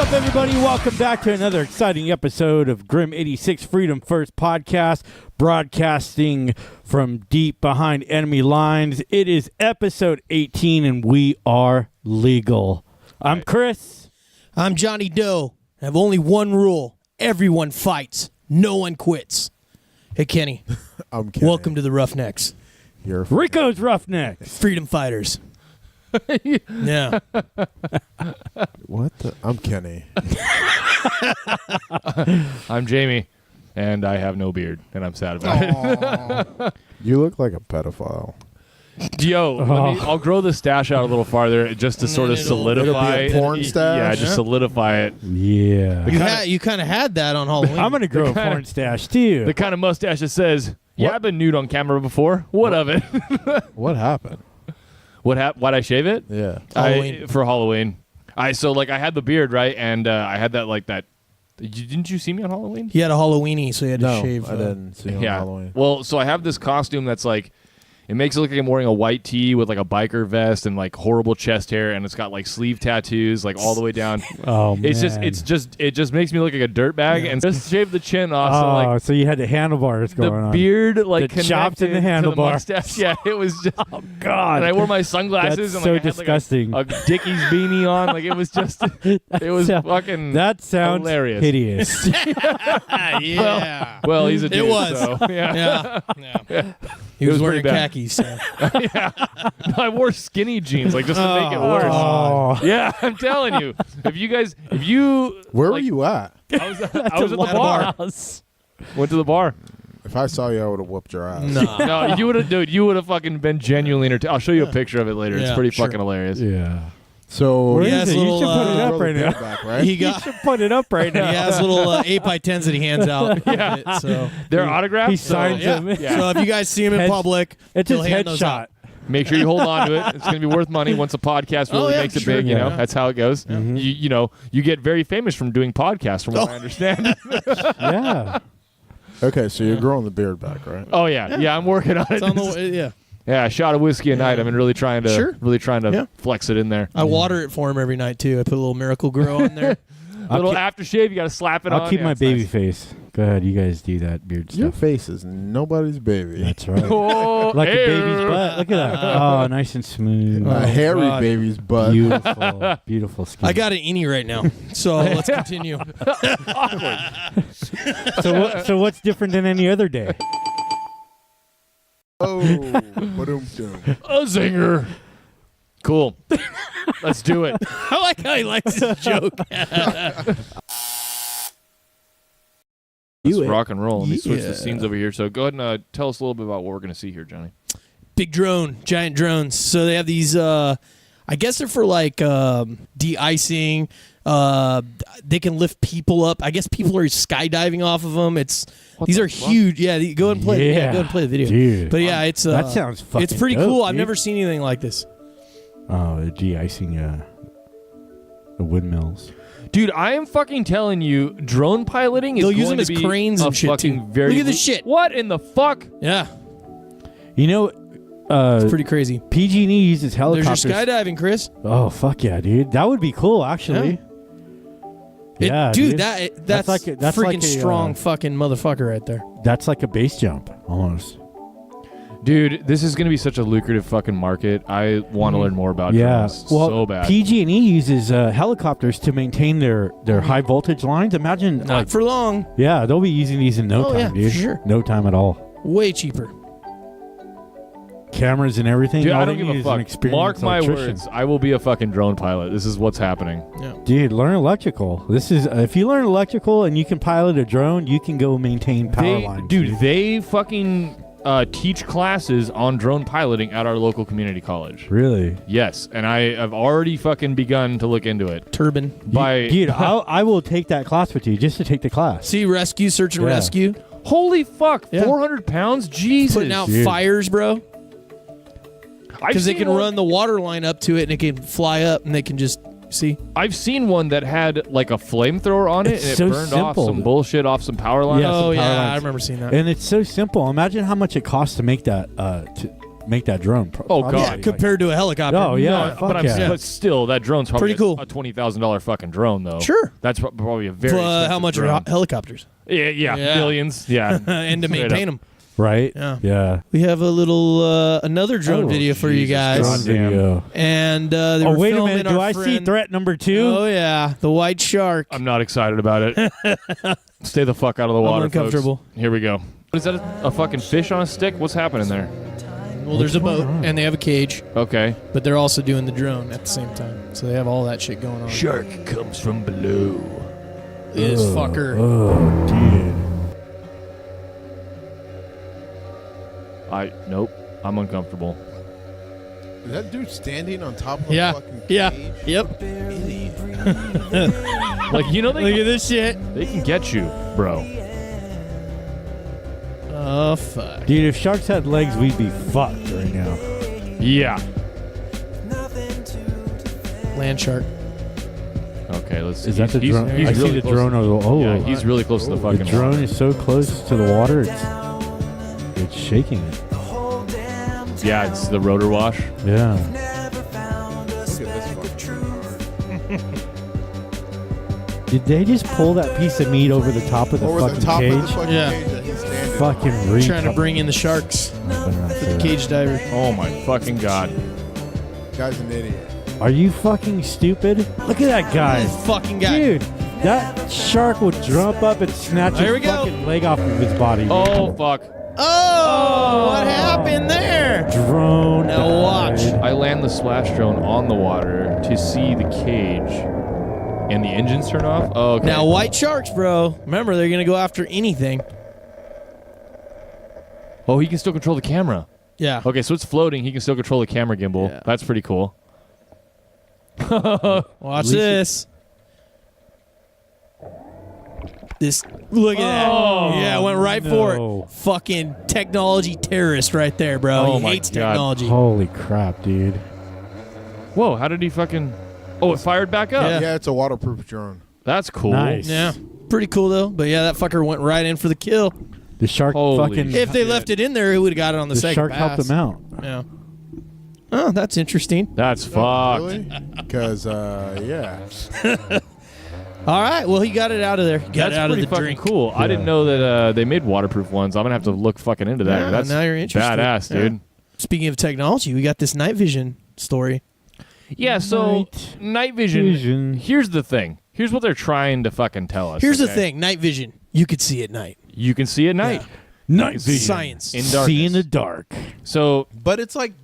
up, everybody? Welcome back to another exciting episode of Grim 86 Freedom First Podcast, broadcasting from deep behind enemy lines. It is episode 18, and we are legal. I'm Chris. I'm Johnny Doe. I have only one rule. Everyone fights. No one quits. Hey, Kenny. I'm Kenny. Welcome to the Roughnecks. You're Rico's Roughnecks. Freedom fighters. Yeah. What the? I'm Kenny. I'm Jamie, and I have no beard, and I'm sad about it. You look like a pedophile. Yo, I'll grow the stash out a little farther just to sort of solidify It'll be a porn stash? Yeah, just solidify it. Yeah. You kind of had that on Halloween. I'm going to grow a porn stash, too. The kind of mustache that says, yeah, What? I've been nude on camera before. What of it? What happened? What happened? Why'd I shave it? Yeah. Halloween. For Halloween. I had the beard, right? And I had that. Didn't you see me on Halloween? He had a Halloweeny, so he had to No, shave. I didn't see you on Halloween. Well, so I have this costume that's like, it makes it look like I'm wearing a white tee with like a biker vest and like horrible chest hair, and it's got like sleeve tattoos like all the way down. Oh, man. It just makes me look like a dirtbag, and just shave the chin off. Oh, So like so you had the handlebars going the on. beard like The chops and the connected to handlebar. mustache. Yeah, it was just. Oh, God. And I wore my sunglasses That's and so like I had disgusting. like a Dickies beanie on. Like it was just. It was fucking. That sounds hilarious. hideous. Yeah. Well, he's a dude. It was. So, yeah. Yeah. He It was was wearing pretty bad. khakis. So. Yeah. I wore skinny jeans like just to make it worse. Oh. Yeah, I'm telling you. If you Where were like, you at? I was at the bar. Went to the bar. If I saw you, I would have whooped your ass. No, you would have, dude. You would have fucking been genuinely entertained. I'll show you a picture of it later. It's Yeah, pretty sure. fucking hilarious. Yeah. So Where He is has it? You little, should put it up Throw right the now. beard back, right? He You got. should put it up right He now. has little 8x10s that he hands out. Yeah. So. They're autographed. He signs Yeah. them. Yeah. So if you guys see him in Head- public, It's he'll his hand those headshot. out. Make sure you hold on to it. It's going to be worth money once a podcast really yeah, makes it sure, big. You know, yeah. that's how it goes. Mhm. You know, you get very famous from doing podcasts, from what I understand. Yeah. Okay, so you're growing the beard back, right? Oh yeah. I'm working on it. It's on the way, yeah. Yeah, a shot of whiskey a night. I've been really trying to Yeah. flex it in there. I water it for him every night too. I put a little Miracle Grow in there. Little aftershave, you got to slap it on. I'll keep Yeah, my it's baby nice. face. Go ahead. You guys do that beard Your stuff. face is nobody's baby. That's right. Oh, Like a baby's ew. butt. Look at that. Oh, nice and smooth. A hairy God. baby's butt. Beautiful. Beautiful skin. I got an innie right now, so let's continue. So what's different than any other day? Oh, ba-dum-dum. A zinger. Cool. Let's do it. I like how he likes his joke. Let's rock and roll. Let me switch Yeah. the scenes over here. So go ahead and tell us a little bit about what we're going to see here, Johnny. Big drone, giant drones. So they have these. I guess they're for like de-icing. They can lift people up. I guess people are skydiving off of them. These are huge. Yeah, go ahead and play. Yeah. Go ahead and play the video. Dude. But yeah, it's That sounds fucking It's pretty dope, cool. I've dude. never seen anything like this. Oh, the de-icing the windmills. Dude, I am fucking telling you, drone piloting is They'll going use them to as be cranes a and shit, fucking too. very Look at this shit. What in the fuck? Yeah, You know, it's pretty crazy. PG&E uses helicopters. There's your skydiving, Chris. Oh, fuck yeah, dude. That would be cool, actually. Yeah, dude, dude. that's like a- that's freaking like a, strong fucking motherfucker right there. That's like a base jump, almost. Dude, this is going to be such a lucrative fucking market. I want to learn more about drones well, so bad. PG&E uses helicopters to maintain their high voltage lines. Imagine, Not for long. yeah, they'll be using these in no Oh, time, yeah, dude. for sure. No time at all. Way cheaper. Cameras and everything. Dude, all I they don't give need a is an fuck. experienced Mark my electrician. words. I will be a fucking drone pilot. This is what's happening. Yeah. Dude, learn electrical. This is if you learn electrical and you can pilot a drone, you can go maintain power lines. Dude, they fucking teach classes on drone piloting at our local community college. Really? Yes, and I have already fucking begun to look into it. Turbine. Dude, I will take that class with you just to take the class. See, rescue, search and Yeah. rescue. Holy fuck, Yeah. 400 pounds? Jesus. Putting out Dude. fires, bro. I've Because they seen can one- run the water line up to it and it can fly up and they can just see. I've seen one that had like a flamethrower on it It's and it so burned simple. off some bullshit off some power lines. Yeah, some Oh, power yeah, lines. I remember seeing that. And it's so simple. Imagine how much it costs to make that make that drone. Oh, God. Obviously, Compared to a helicopter. Oh, yeah. No, fuck but, yeah. but still, that drone's probably Pretty cool. a $20,000 fucking drone, though. Sure. That's probably a very How expensive much drone. are helicopters? Yeah, millions. Yeah. And to Straight maintain up. them. Right? Yeah. We have a little another drone Oh, video for you Jesus guys. God. Drone video. And they Oh, were wait a filming minute. Do our I see friend- threat number 2? Oh yeah, the white shark. I'm not excited about it. Stay the fuck out of the I'm water, uncomfortable. folks. Here we go. Is that a fucking fish on a stick? What's happening there? Well, there's a boat and they have a cage, Okay. but they're also doing the drone at the same time. So they have all that shit going on. Shark comes from below. This fucker. Oh, dude. Nope. I'm uncomfortable. Is that dude standing on top of the Yeah. fucking Yeah. cage? Yep. Like, you know, Look at this shit. they can get you, bro. Oh fuck. Dude, if sharks had legs, we'd be fucked right now. Yeah. Land shark. Okay, let's see. Is that the He's- drone? he's I really see the close drone. Oh, Yeah, he's really close to the the fucking drone water. is so close to the water, it's shaking it. Yeah, it's the rotor wash. Yeah. Look at this fucking Did they just pull that piece of meat over the top of the over fucking the top cage? of the fucking Yeah. cage that he's standing on. Fucking reach. Trying to bring in the sharks. The cage diver. Oh my fucking god. Guy's an idiot. Are you fucking stupid? Look at that guy. This fucking guy. Dude, that shark would jump up and snatch Here his we go. fucking leg off of his body. Oh fuck. Oh, what happened there? Drone. Now watch. died. I land the splash drone on the water to see the cage, and the engines turn off. Oh, okay. Now white sharks, bro. Remember, they're gonna go after anything. Oh, he can still control the camera. Yeah. Okay, so it's floating. He can still control the camera gimbal. Yeah. That's pretty cool. Watch this. This. Look at Oh, that. Yeah, went right for no. it. Fucking technology terrorist right there, bro. Oh he my hates God. technology. Holy crap, dude. Whoa, how did he fucking... Oh, it fired back up. Yeah. Yeah, it's a waterproof drone. That's cool. Nice. Yeah. Pretty cool though. But yeah, that fucker went right in for the kill. The shark Holy fucking. shit. If they left it in there, he would have got it on the, the second shark pass. helped him out. Yeah. Oh, that's interesting. That's fucked. Really? Because, yeah. All right. Well, he got it out of there. He got That's it out of pretty the fucking drink. cool. I didn't know that they made waterproof ones. I'm going to have to look fucking into that. Yeah, That's now you're interested. badass, dude. Yeah. Speaking of technology, we got this night vision story. Yeah, so night vision. Here's the thing. Here's what they're trying to fucking tell us. Here's the okay? thing: night vision. You could see at night. You can see at night. Night vision. vision. Science. In See in darkness. the dark. So, But it's like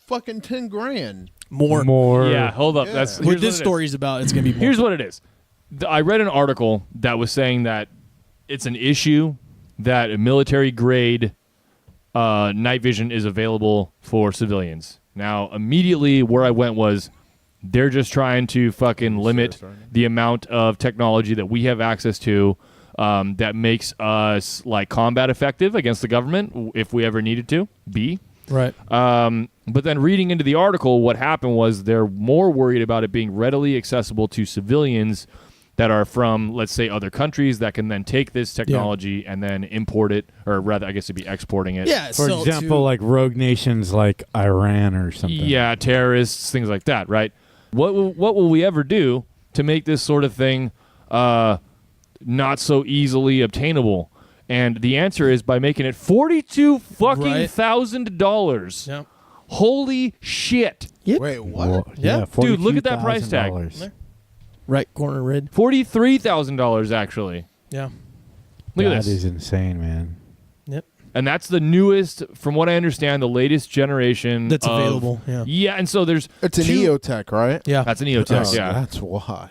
fucking 10 grand. More. yeah, hold up. Yeah. That's What here's this what it is. story is about, it's gonna be more. Here's what it is. I read an article that was saying that it's an issue that a military grade night vision is available for civilians. Now, immediately where I went was they're just trying to fucking limit the amount of technology that we have access to that makes us like combat effective against the government if we ever needed to be. right. But then reading into the article, what happened was they're more worried about it being readily accessible to civilians that are from, let's say, other countries that can then take this technology and then import it, or rather, I guess it'd be exporting it. Yeah. For so example, to- like rogue nations like Iran or something. Yeah, terrorists, things like that, right? What will we ever do to make this sort of thing not so easily obtainable? And the answer is by making it $42,000. Yeah. Holy shit! Wait, what? Well, Yeah. Dude, look at that price tag. $42,000. Right corner red. $43,000 actually. Yeah. Look at That this. is insane, man. Yep. And that's the newest, from what I understand, the latest generation That's of- available. Yeah. Yeah, and so there's It's an two- EOTech, right? Yeah. That's an EOTech, Oh, yeah. That's why.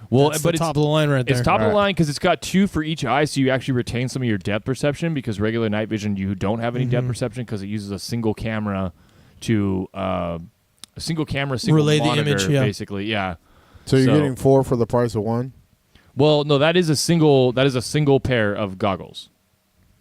Well, That's but the it's top of the line right there. It's top of the Right. line because it's got two for each eye, so you actually retain some of your depth perception. Because regular night vision, you don't have any depth perception because it uses a single camera to single Relay the monitor, image, yeah. basically, yeah. So you're So- getting 4 for the price of 1? Well, no, that is a single pair of goggles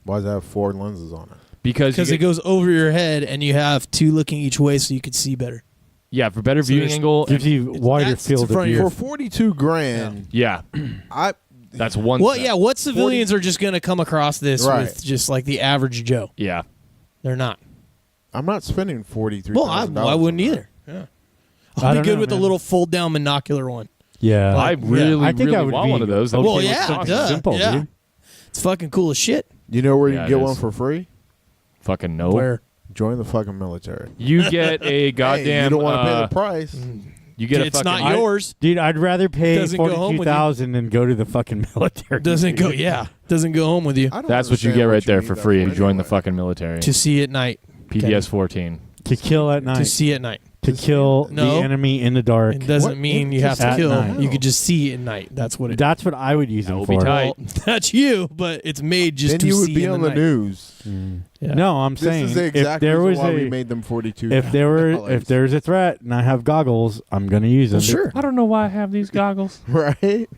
Why does that have 4 lenses on it? because Because it goes over your head, and you have two looking each way, so you can see better. yeah, for better So viewing there's- angle. Gives you wider that's in field of front of view. For 42 grand, Yeah, I that's one. Well, set. yeah. What civilians are just going to come across this Right. with just like the average Joe? Yeah. They're not. I'm not spending $43,000. Well, I wouldn't either. Yeah. I I'll be don't good know, with a man. little fold-down monocular one. Yeah. I really, I think I really would want be one of those. okay Well, with yeah, something duh, simple, yeah. dude. It's fucking cool as shit. You know where you Yeah, can get it one is. for free? Fucking no. Where? Join the fucking military. You get a goddamn. Hey, you don't want to pay the price. You get It's a fucking. not yours. Dude, I'd rather pay Doesn't go home with you. $42,000 than go to the fucking military. Doesn't go. Yeah, doesn't go home with you. I don't That's what you understand get right what there need for that free if you join the anyway. fucking military. To see at night. PDS 14. To kill at night. To see at night. To kill No. the enemy in the dark. It doesn't What? mean you have to At kill. night. You could just see at night. That's what it. That's what I would use That them would be for. tight. Well, that's you, but it's made just Then to you would see be in on the the night. news. Yeah. No, I'm This saying is the if exact there reason was why we a made them $42. if there's a threat and I have goggles, I'm gonna use them. Well, sure. I don't know why I have these goggles. right?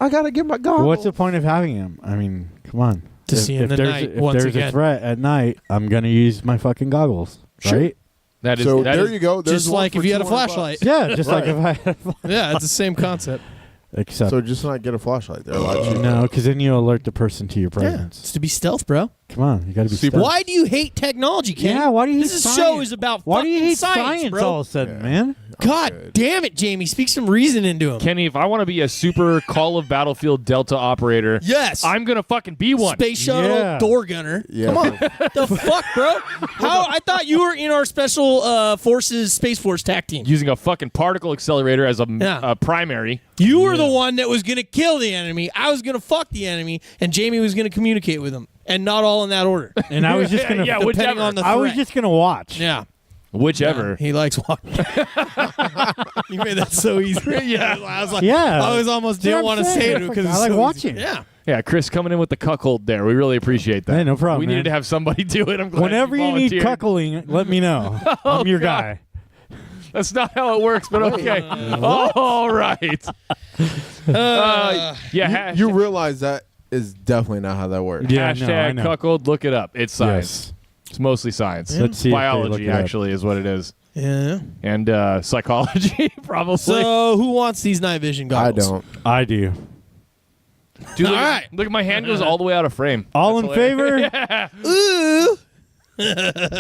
I gotta get my goggles. What's the point of having them? I mean, come on. To see in the there's night, if once there's again. a threat at night, I'm gonna use my fucking goggles, Sure. right? That is. So that there is- you go. There's Just one like for if you had a $200. flashlight. Yeah, just like Right. if I had a Yeah, it's the same concept. except So just not get a flashlight. They're a lot cheaper. no, because then you alert the person to your Yeah, presence. it's to be stealth, bro. Come on, you gotta be Super- stealth. Why do you hate technology, Ken? Yeah, why do you hate This science? show is about Why do you fucking hate science, bro. all of a sudden, Yeah. man? God Good. damn it, Jamie. Speak some reason into him. Kenny, if I want to be a super Call of Battlefield Delta operator, Yes. I'm gonna fucking be one. Space shuttle Yeah. door gunner. Yeah. Come on. The fuck, bro? How? I thought you were in our special forces, Space Force TAC team. Using a fucking particle accelerator as a Yeah. primary. You were the one that was going to kill the enemy. I was going to fuck the enemy, and Jamie was going to communicate with him. And not all in that order. And I was just gonna Yeah, Depending whichever. on the I was threat. just gonna watch. Yeah. Whichever. He likes watching. You made that so easy. Yeah. I was like, Yeah. I was almost That's didn't what want I'm to say saying. it because I it's like so watching. Easy. Yeah. Yeah, Chris coming in with the cuckold there. We really appreciate that. Hey, no problem, We man. needed to have somebody do it. I'm glad Whenever you need volunteered. cuckolding, let me know. I'm your guy. That's not how it works, but okay. All right. Yeah. You realize that is definitely not how that works. Yeah, no, I hashtag know. cuckold. Look it up. It's Yes. science. It's mostly science. Let's see if they look Biology it up. actually is what it is, Yeah. and psychology probably. So who wants these night vision I goggles? don't. I do. Dude, look, All right. look at my hand goes all the way out of frame. All That's in favor? Ooh.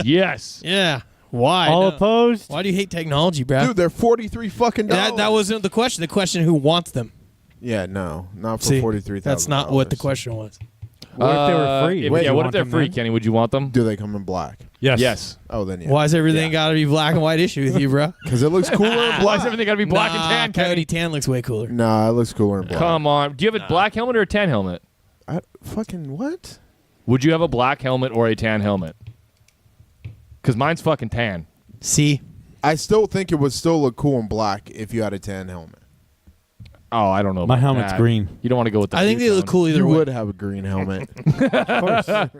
Yes. Yeah. Why? All No. opposed? Why do you hate technology, Brad? Dude, they're $43 fucking dollars. that wasn't the question. The question who wants them. Yeah, no, not for See, $43,000. that's not what the question was. What if they were free? If, Would yeah, you what if want they're them free, then? Kenny? Would you want them? Do they come in black? Yes. Yes. Oh, then yeah. Why's everything got to be black and white issue with you, bro? Because it looks cooler in Why black. is everything got to be black and tan, Coyote Kenny? tan looks way cooler. Nah, it looks cooler in black. Come on. Do you have a black helmet or a tan helmet? Fucking what? Would you have a black helmet or a tan helmet? Because mine's fucking tan. See? I still think it would still look cool in black if you had a tan helmet. Oh, I don't know. My about helmet's that. green. You don't want to go with the I think they look two-tone. cool either You way. would have a green helmet. Of course.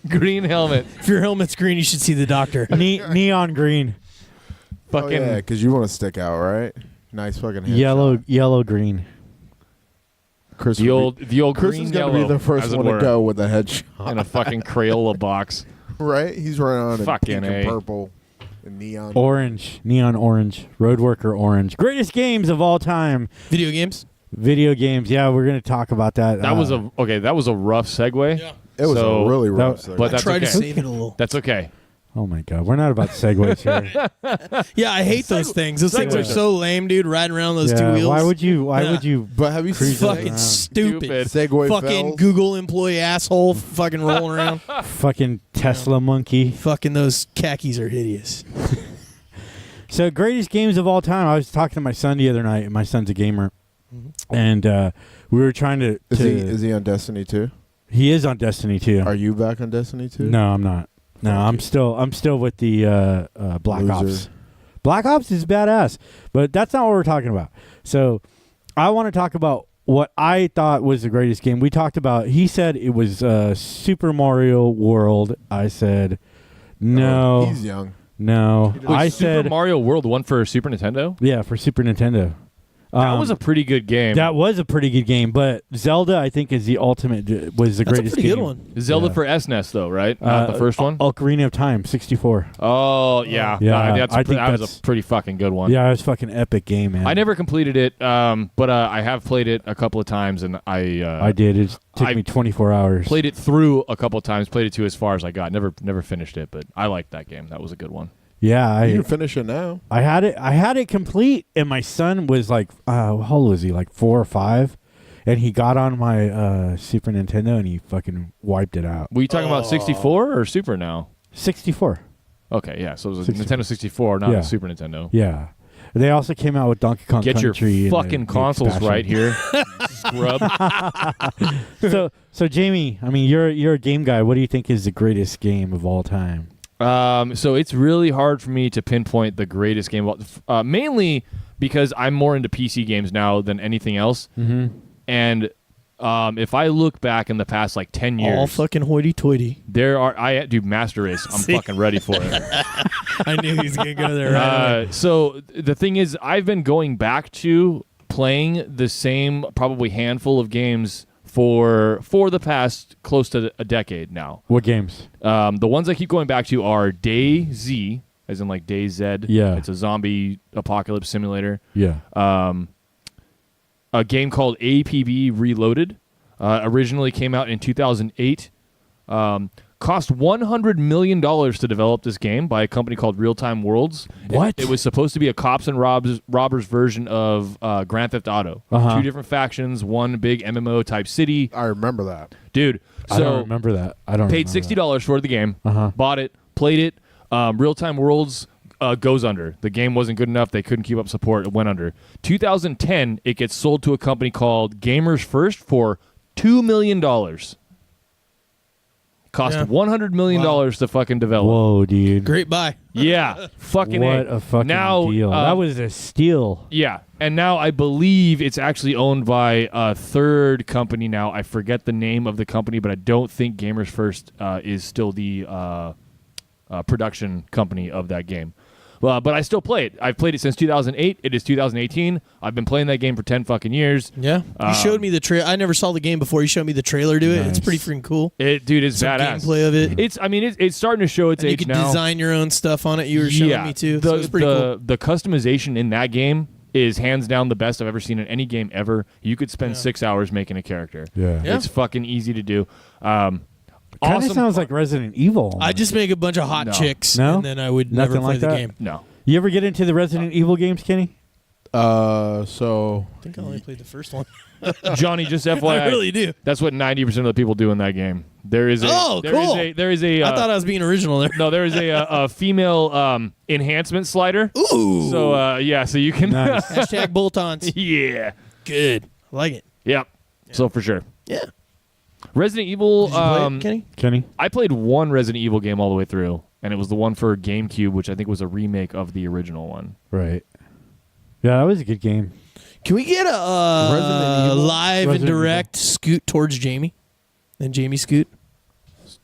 Green helmet. If your helmet's green, you should see the doctor. Neon green. Oh, Fucking. yeah, because you want to stick out, right? Nice fucking headshot. Yellow, green. Chris The would be- old Chris green is going to yellow, be the first as it one were, to go with a headshot. in a fucking Crayola box. Right? He's running on in Fucking pink A. and purple and neon. Orange. Neon orange. Roadworker orange. Greatest games of all time. Video games? Video games. Yeah, we're going to talk about that. That was a rough segue. Yeah. It was So- a really rough that- segment. but I that's tried to okay. save it a little. That's okay. Oh, my God. We're not about segues here. Yeah, I hate those things. Those things are Segues. so lame, dude, riding around those two Yeah, wheels. Why would you But have you seen Cruise Fucking around. stupid. Segway Fucking fails? Google employee asshole fucking rolling around. fucking Tesla monkey? Fucking those khakis are hideous. So, greatest games of all time. I was talking to my son the other night, and my son's a gamer. And we were trying to... Is he on Destiny 2? He is on Destiny 2. Are you back on Destiny 2? No, I'm not. No, I'm still with the Black Loser. Ops. Black Ops is badass, but that's not what we're talking about. So, I want to talk about what I thought was the greatest game. We talked about. He said it was Super Mario World. I said no, He's young. no. Wait, I Super said Mario World 1 for Super Nintendo? yeah for Super Nintendo. That was a pretty good game. That was a pretty good game, but Zelda, I think, is the ultimate. Was the That's greatest a pretty game. good one. Zelda for SNES though, right? Not the first one. Ocarina of Time, 64. Oh yeah, Yeah, No, I think that was that's- a pretty fucking good one. Yeah, it was fucking epic game, man. I never completed it, but I have played it a couple of times, and I did. It took me 24 hours. played it through a couple of times. Played it to as far as I got. Never finished it, but I liked that game. That was a good one. Yeah, You can finish it now. I had it complete, and my son was like, how old was he? Like 4 or 5, and he got on my Super Nintendo and he fucking wiped it out. Were you talking about 64 or Super now? 64. Okay, yeah. So it was a 64. Nintendo 64, not Yeah. a Super Nintendo. Yeah. They also came out with Donkey Kong Get your Country. and fucking the consoles expansion. right here, scrub. So Jamie, I mean, you're a game guy. What do you think is the greatest game of all time? So it's really hard for me to pinpoint the greatest game, mainly because I'm more into PC games now than anything else. Mm-hmm. And if I look back in the past like 10 years, All fucking hoity-toity. there are I do Master Race. I'm See? fucking ready for it. I knew he was going to go there right away. So the thing is, I've been going back to playing the same probably handful of games for the past close to a decade now. What games? The ones I keep going back to are DayZ, as in like DayZ. Yeah. It's a zombie apocalypse simulator. Yeah. A game called APB Reloaded. Originally came out in 2008. Cost $100 million to develop this game by a company called Real Time Worlds. What? It was supposed to be a cops and robbers version of Grand Theft Auto. Uh-huh. 2 different factions, one big MMO type city. I remember that. Dude, I don't so remember that. I don't paid remember $60 for the game, Uh-huh. bought it, played it. Real Time Worlds goes under. The game wasn't good enough. They couldn't keep up support. It went under. 2010, it gets sold to a company called Gamers First for $2 million. Cost Yeah. $100 million to fucking that. develop. Whoa, dude. Great buy. Yeah, fucking What A. a fucking now, deal. That was a steal. Yeah, and now I believe it's actually owned by a third company now. I forget the name of the company, but I don't think Gamers First is still the production company of that game. But I still play it. I've played it since 2008. It is 2018. I've been playing that game for 10 fucking years. Yeah. You showed me the trailer. I never saw the game before. You showed me the trailer to it. It's Nice. pretty freaking cool. Dude, it's Some badass. gameplay of it. It's starting to show its And you age could now. design your own stuff on it. You were showing me too. So it's pretty cool. The customization in that game is hands down the best I've ever seen in any game ever. You could spend 6 hours making a character. Yeah. Yeah. It's fucking easy to do. Kind Awesome. of sounds like Resident Evil. I just make a bunch of hot No. chicks, No? and then I would Nothing never play like the that? game. No. You ever get into the Resident Evil games, Kenny? So I think I only played the first one. Johnny, just FYI. I really do. That's what 90% of the people do in that game. There is a Oh, there cool. is a there is a I thought I was being original there. no, there is a female enhancement slider. Ooh. So yeah, so you can Nice. Hashtag bolt-ons. yeah. Good. I like it. Yep. So for sure. Yeah. Resident Evil Did you play it, Kenny? Kenny? I played one Resident Evil game all the way through, and it was the one for GameCube, which I think was a remake of the original one. Right. Yeah, that was a good game. Can we get a Resident Evil? live and Resident direct scoot towards Jamie? And Jamie scoot?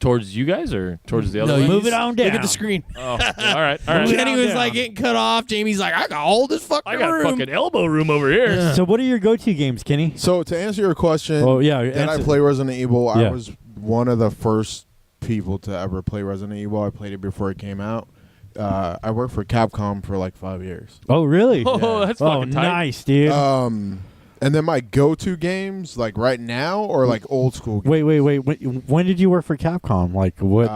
Towards you guys or towards the other No, one? you Move it just on Look at down. the screen. Oh, all right. All right. Move it Kenny on was down. like getting cut off. Jamie's like, I got all this fucking I got room. fucking elbow room over here. Yeah. So what are your go-to games, Kenny? So to answer your question, Oh, yeah. did I answer- play Resident Evil? Yeah. I was one of the first people to ever play Resident Evil. I played it before it came out. I worked for Capcom for like 5 years. Oh, really? Oh, that's Oh, fucking tight. nice, dude. And then my go-to games, like right now, or like old school games. Wait. When did you work for Capcom? Like, what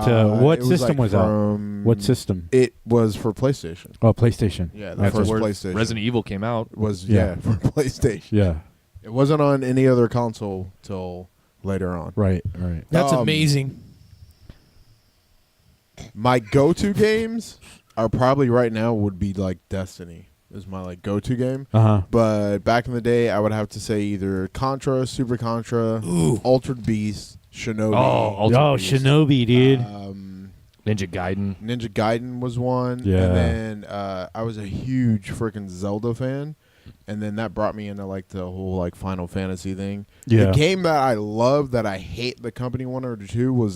It system like was out? from- What system? It was for PlayStation. Oh, PlayStation. Yeah, the That's first where PlayStation Resident Evil came out. was Yeah. for PlayStation. Yeah. It wasn't on any other console till later on. Right. That's Um, amazing. My go-to games are probably right now would be like Destiny is my like go-to game. Uh-huh. But back in the day, I would have to say either Contra, Super Contra, Altered Beast, Shinobi. Oh, Shinobi, dude. Ninja Gaiden. Ninja Gaiden was one. Yeah. And then I was a huge freaking Zelda fan. And then that brought me into like the whole like Final Fantasy thing. Yeah. The game that I love that I hate the company one or two was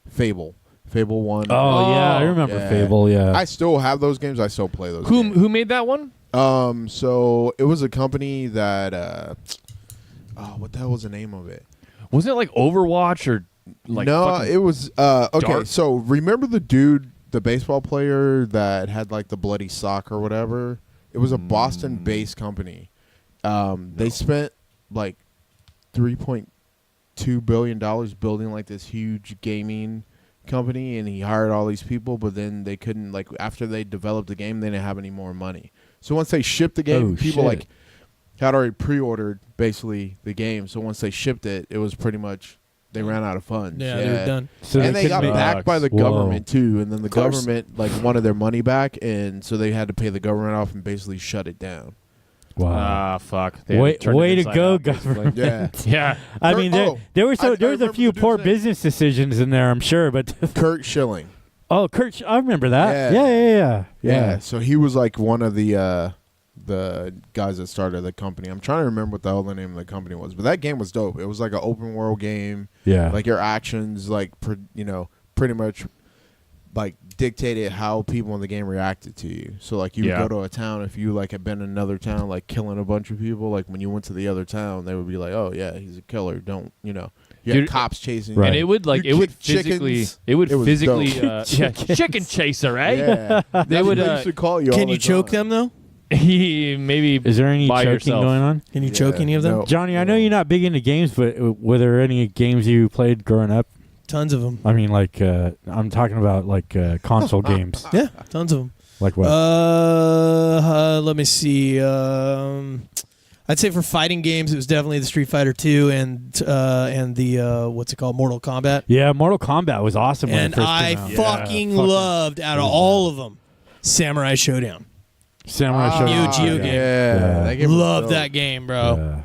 Fable. Fable 1. Oh, yeah, I remember Yeah. Fable, yeah. I still have those games. I still play those games. Who made that one? So it was a company that what the hell was the name of it? Wasn't it like Overwatch or like no, fucking it was okay. Dart? So remember the dude, the baseball player that had like the bloody sock or whatever? It was a Boston-based company. They spent like $3.2 billion building like this huge gaming company, and he hired all these people, but then they couldn't, like, after they developed the game, they didn't have any more money. So once they shipped the game, people shit. like had already pre-ordered basically the game. So once they shipped it, it was pretty much they ran out of funds. Yeah, they were done. So And they got couldn't make- backed by the Whoa. government too, and then the course. government like wanted their money back, and so they had to pay the government off and basically shut it down. Wow. fuck. They had Way turned it to inside go, out, basically. government. Yeah, Yeah. I Kurt- mean, there oh, there was I there was a remember few the poor dude's name. business decisions in there, I'm sure, but Kurt Schilling. oh, Kurt, I remember that. Yeah. Yeah. Yeah, so he was like one of the guys that started the company. I'm trying to remember what the hell the name of the company was, but that game was dope. It was like an open world game. Yeah. Like your actions, like pretty much like dictated how people in the game reacted to you. So like you Yeah. would go to a town, if you like had been in another town like killing a bunch of people, like when you went to the other town, they would be like, oh yeah, he's a killer. Don't you had Dude, cops chasing Right. you. And it would like You it would kick physically chickens. it would It was physically dope. chicken chaser, right? Yeah, They would That's what used to call you. all Can the you choke time. them though? He maybe Is there any by choking yourself. going on? Can you choke Yeah, any of them? no. Johnny, I know you're not big into games, but were there any games you played growing up? Tons of them. I mean, like, I'm talking about, like, console games. Yeah, tons of them. Like what? Let me see. I'd say for fighting games, it was definitely the Street Fighter 2 and the what's it called, Mortal Kombat. Yeah, Mortal Kombat was awesome when And it first I came out. fucking loved, out of all of them, Samurai Showdown. Samurai Ah, Shodown. Neo Geo game. Yeah, that game was Loved dope. that game, bro. Yeah.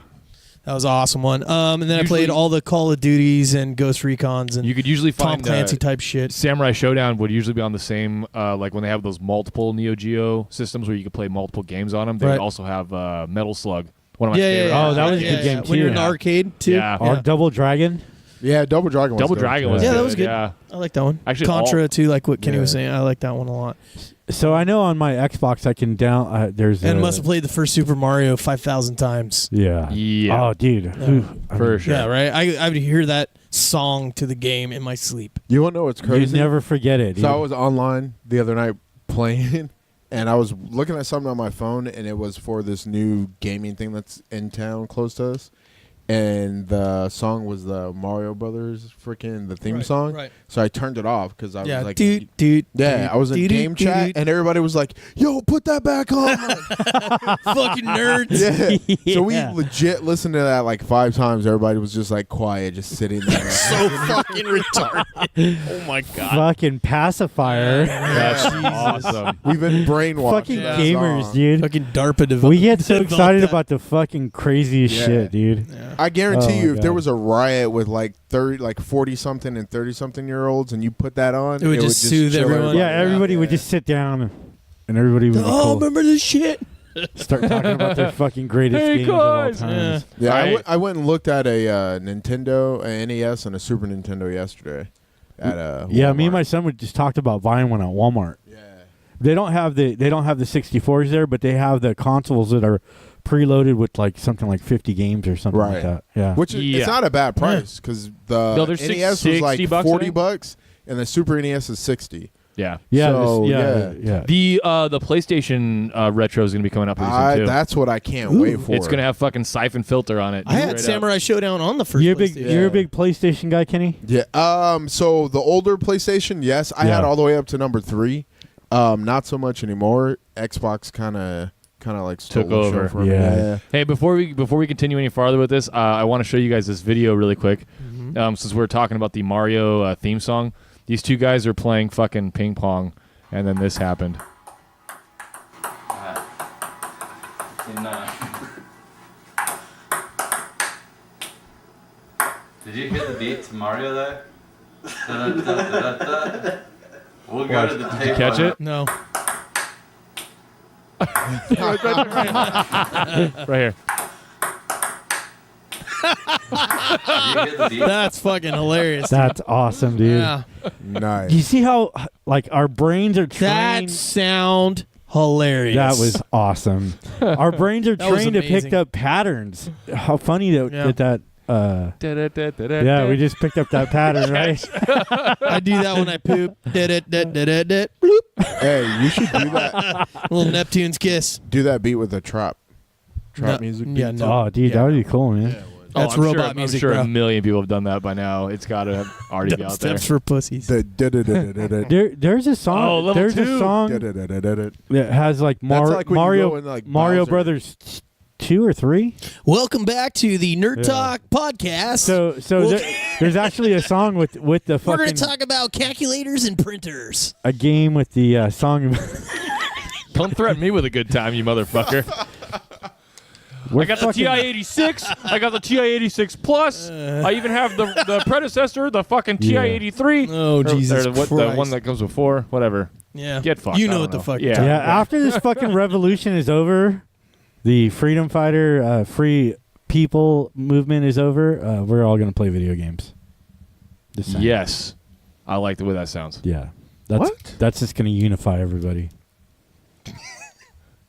That was an awesome one. And then I Usually- played all the Call of Duties and Ghost Recons and you could usually Tom find Clancy type shit. Samurai Showdown would usually be on the same like when they have those multiple Neo Geo systems where you could play multiple games on them. They Right. would also have Metal Slug. One of my Yeah, favorite. yeah, yeah. Oh, that was a Yeah, good game, yeah. too. When you're in Yeah. arcade too. Yeah. Or Double Dragon. Yeah, Double Dragon was Double dope. Dragon was Yeah, good. that was good. Yeah. I like that one. Actually, Contra too, like what Kenny was Yeah. saying. I like that one a lot. So I know on my Xbox I can down. There's And a, must have played the first Super Mario 5,000 times. Yeah. Yeah. Oh, dude. Who, I For mean, sure. Yeah, right. I would hear that song to the game in my sleep. You want to know what's You'd crazy? never forget it. So I dude. was online the other night playing, and I was looking at something on my phone, and it was for this new gaming thing that's in town close to us. And the song was the Mario Brothers freaking the theme song. Right. So I turned it off because I Yeah. was like, Dude. yeah, I was in game chat, and everybody was like, "Yo, put that back on." Fucking nerds. Yeah. So we Yeah. legit listened to that like 5 times. Everybody was just like quiet, just sitting there. So fucking retarded. Oh my god. fucking pacifier. That's awesome. We've been brainwashed. fucking to that gamers, song. dude. Fucking DARPA We get so developed excited that. about the fucking craziest Yeah. shit, dude. Yeah. I guarantee Oh, you, my if there God. was a riot with like 40 something and 30 something year olds, and you put that on, It would just soothe chill everyone. Yeah, everybody would just sit down and everybody would be Oh, cool. remember this shit? Start talking about their fucking greatest Hey, games of all guys. times. Yeah, Right. I went and looked at a Nintendo, a NES, and a Super Nintendo yesterday. At Yeah, me and Walmart. my son would just talked about buying one at Walmart. Yeah. They don't have the 64s there, but they have the consoles that are preloaded with like something like 50 games or something like Right. that. Yeah. Which is Yeah. it's not a bad price because the No, they're NES was like $60, I think. $40 and the Super NES is $60. Yeah. yeah, So, yeah. The PlayStation retro is going to be coming up pretty soon too. That's what I can't wait for. It's going to have fucking Siphon Filter on it. I had Straight up. Samurai Showdown on the first You're PlayStation. a big PlayStation guy, Kenny? Yeah. So the older PlayStation, yes, I had Yeah. all the way up to number 3. Not so much anymore. Xbox kind of like stole Took the show over. from me. Yeah. Hey, before we continue any farther with this, I want to show you guys this video really quick. Since we're talking about the Mario theme song, these two guys are playing fucking ping pong, and then this happened. Did you hear the beat to Mario there? Da-da-da-da-da-da. We'll go to the Did you catch it? No. Right here. Did you hear the beat? That's fucking hilarious. That's awesome, dude. Yeah. Do you Nice. see how like our brains are That trained? sound Hilarious. That was awesome. Our brains are That was trained to pick amazing. up patterns. How funny that Yeah. yeah, we just picked up that pattern, right? I do that when I poop. Bloop. Hey, you should do that. Little Neptune's kiss. Do that beat with the trap No, music. yeah, beat. no. Oh, dude, that would be cool, man. That's I'm robot sure, music, I'm sure bro. a million people have done that by now. It's got to already be out there. Steps for pussies. The da-da-da-da-da-da. There's a song. Oh, level there's 2. a song Da-da-da-da-da-da. that has like, That's like when you Mario go in, like, Mario Bowser. Brothers 2 or 3. Welcome back to the Nerd Yeah. Talk podcast. So Well- there's actually a song with the we're going fucking to talk about calculators and printers. a game with the song. Don't threaten me with a good time, you motherfucker. I got the TI-86. I got the TI-86 Plus. I even have the predecessor, the fucking TI-83. Oh, Or- Jesus or the Christ. one that comes before. Whatever. Yeah. Get fucked. You I know don't what the fuck Yeah. you're talking Yeah, after this fucking revolution is over, the freedom fighter, free people movement is over, we're all gonna play video games. Just saying. Yes. I like the way that sounds. Yeah. That's just gonna unify everybody.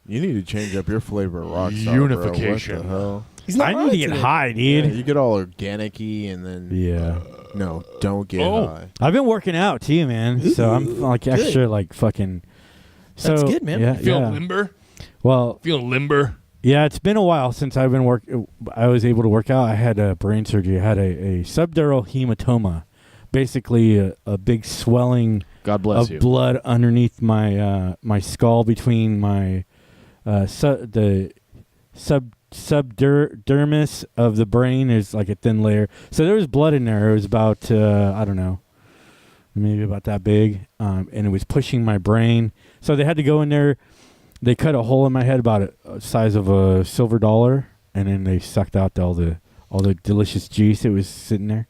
You need to change up your flavor of Rockstar. Unification. Bro. What the hell? He's not I need right to get today. high, Yeah, dude. you get all organic-y and then Yeah. no, don't get Oh. high. I've been working out too, man. So I'm like good. extra like fucking. So, That's good, man. Yeah, Feeling yeah. limber? Well, Feeling limber? yeah, it's been a while since I've been I was able to work out. I had a brain surgery. I had a subdural hematoma, basically a big swelling God bless of you. blood underneath my my skull between my the subdermis of the brain is like a thin layer. So there was blood in there. It was about I don't know, maybe about that big, and it was pushing my brain. So they had to go in there. They cut a hole in my head about a size of a silver dollar, and then they sucked out all the delicious juice that was sitting there.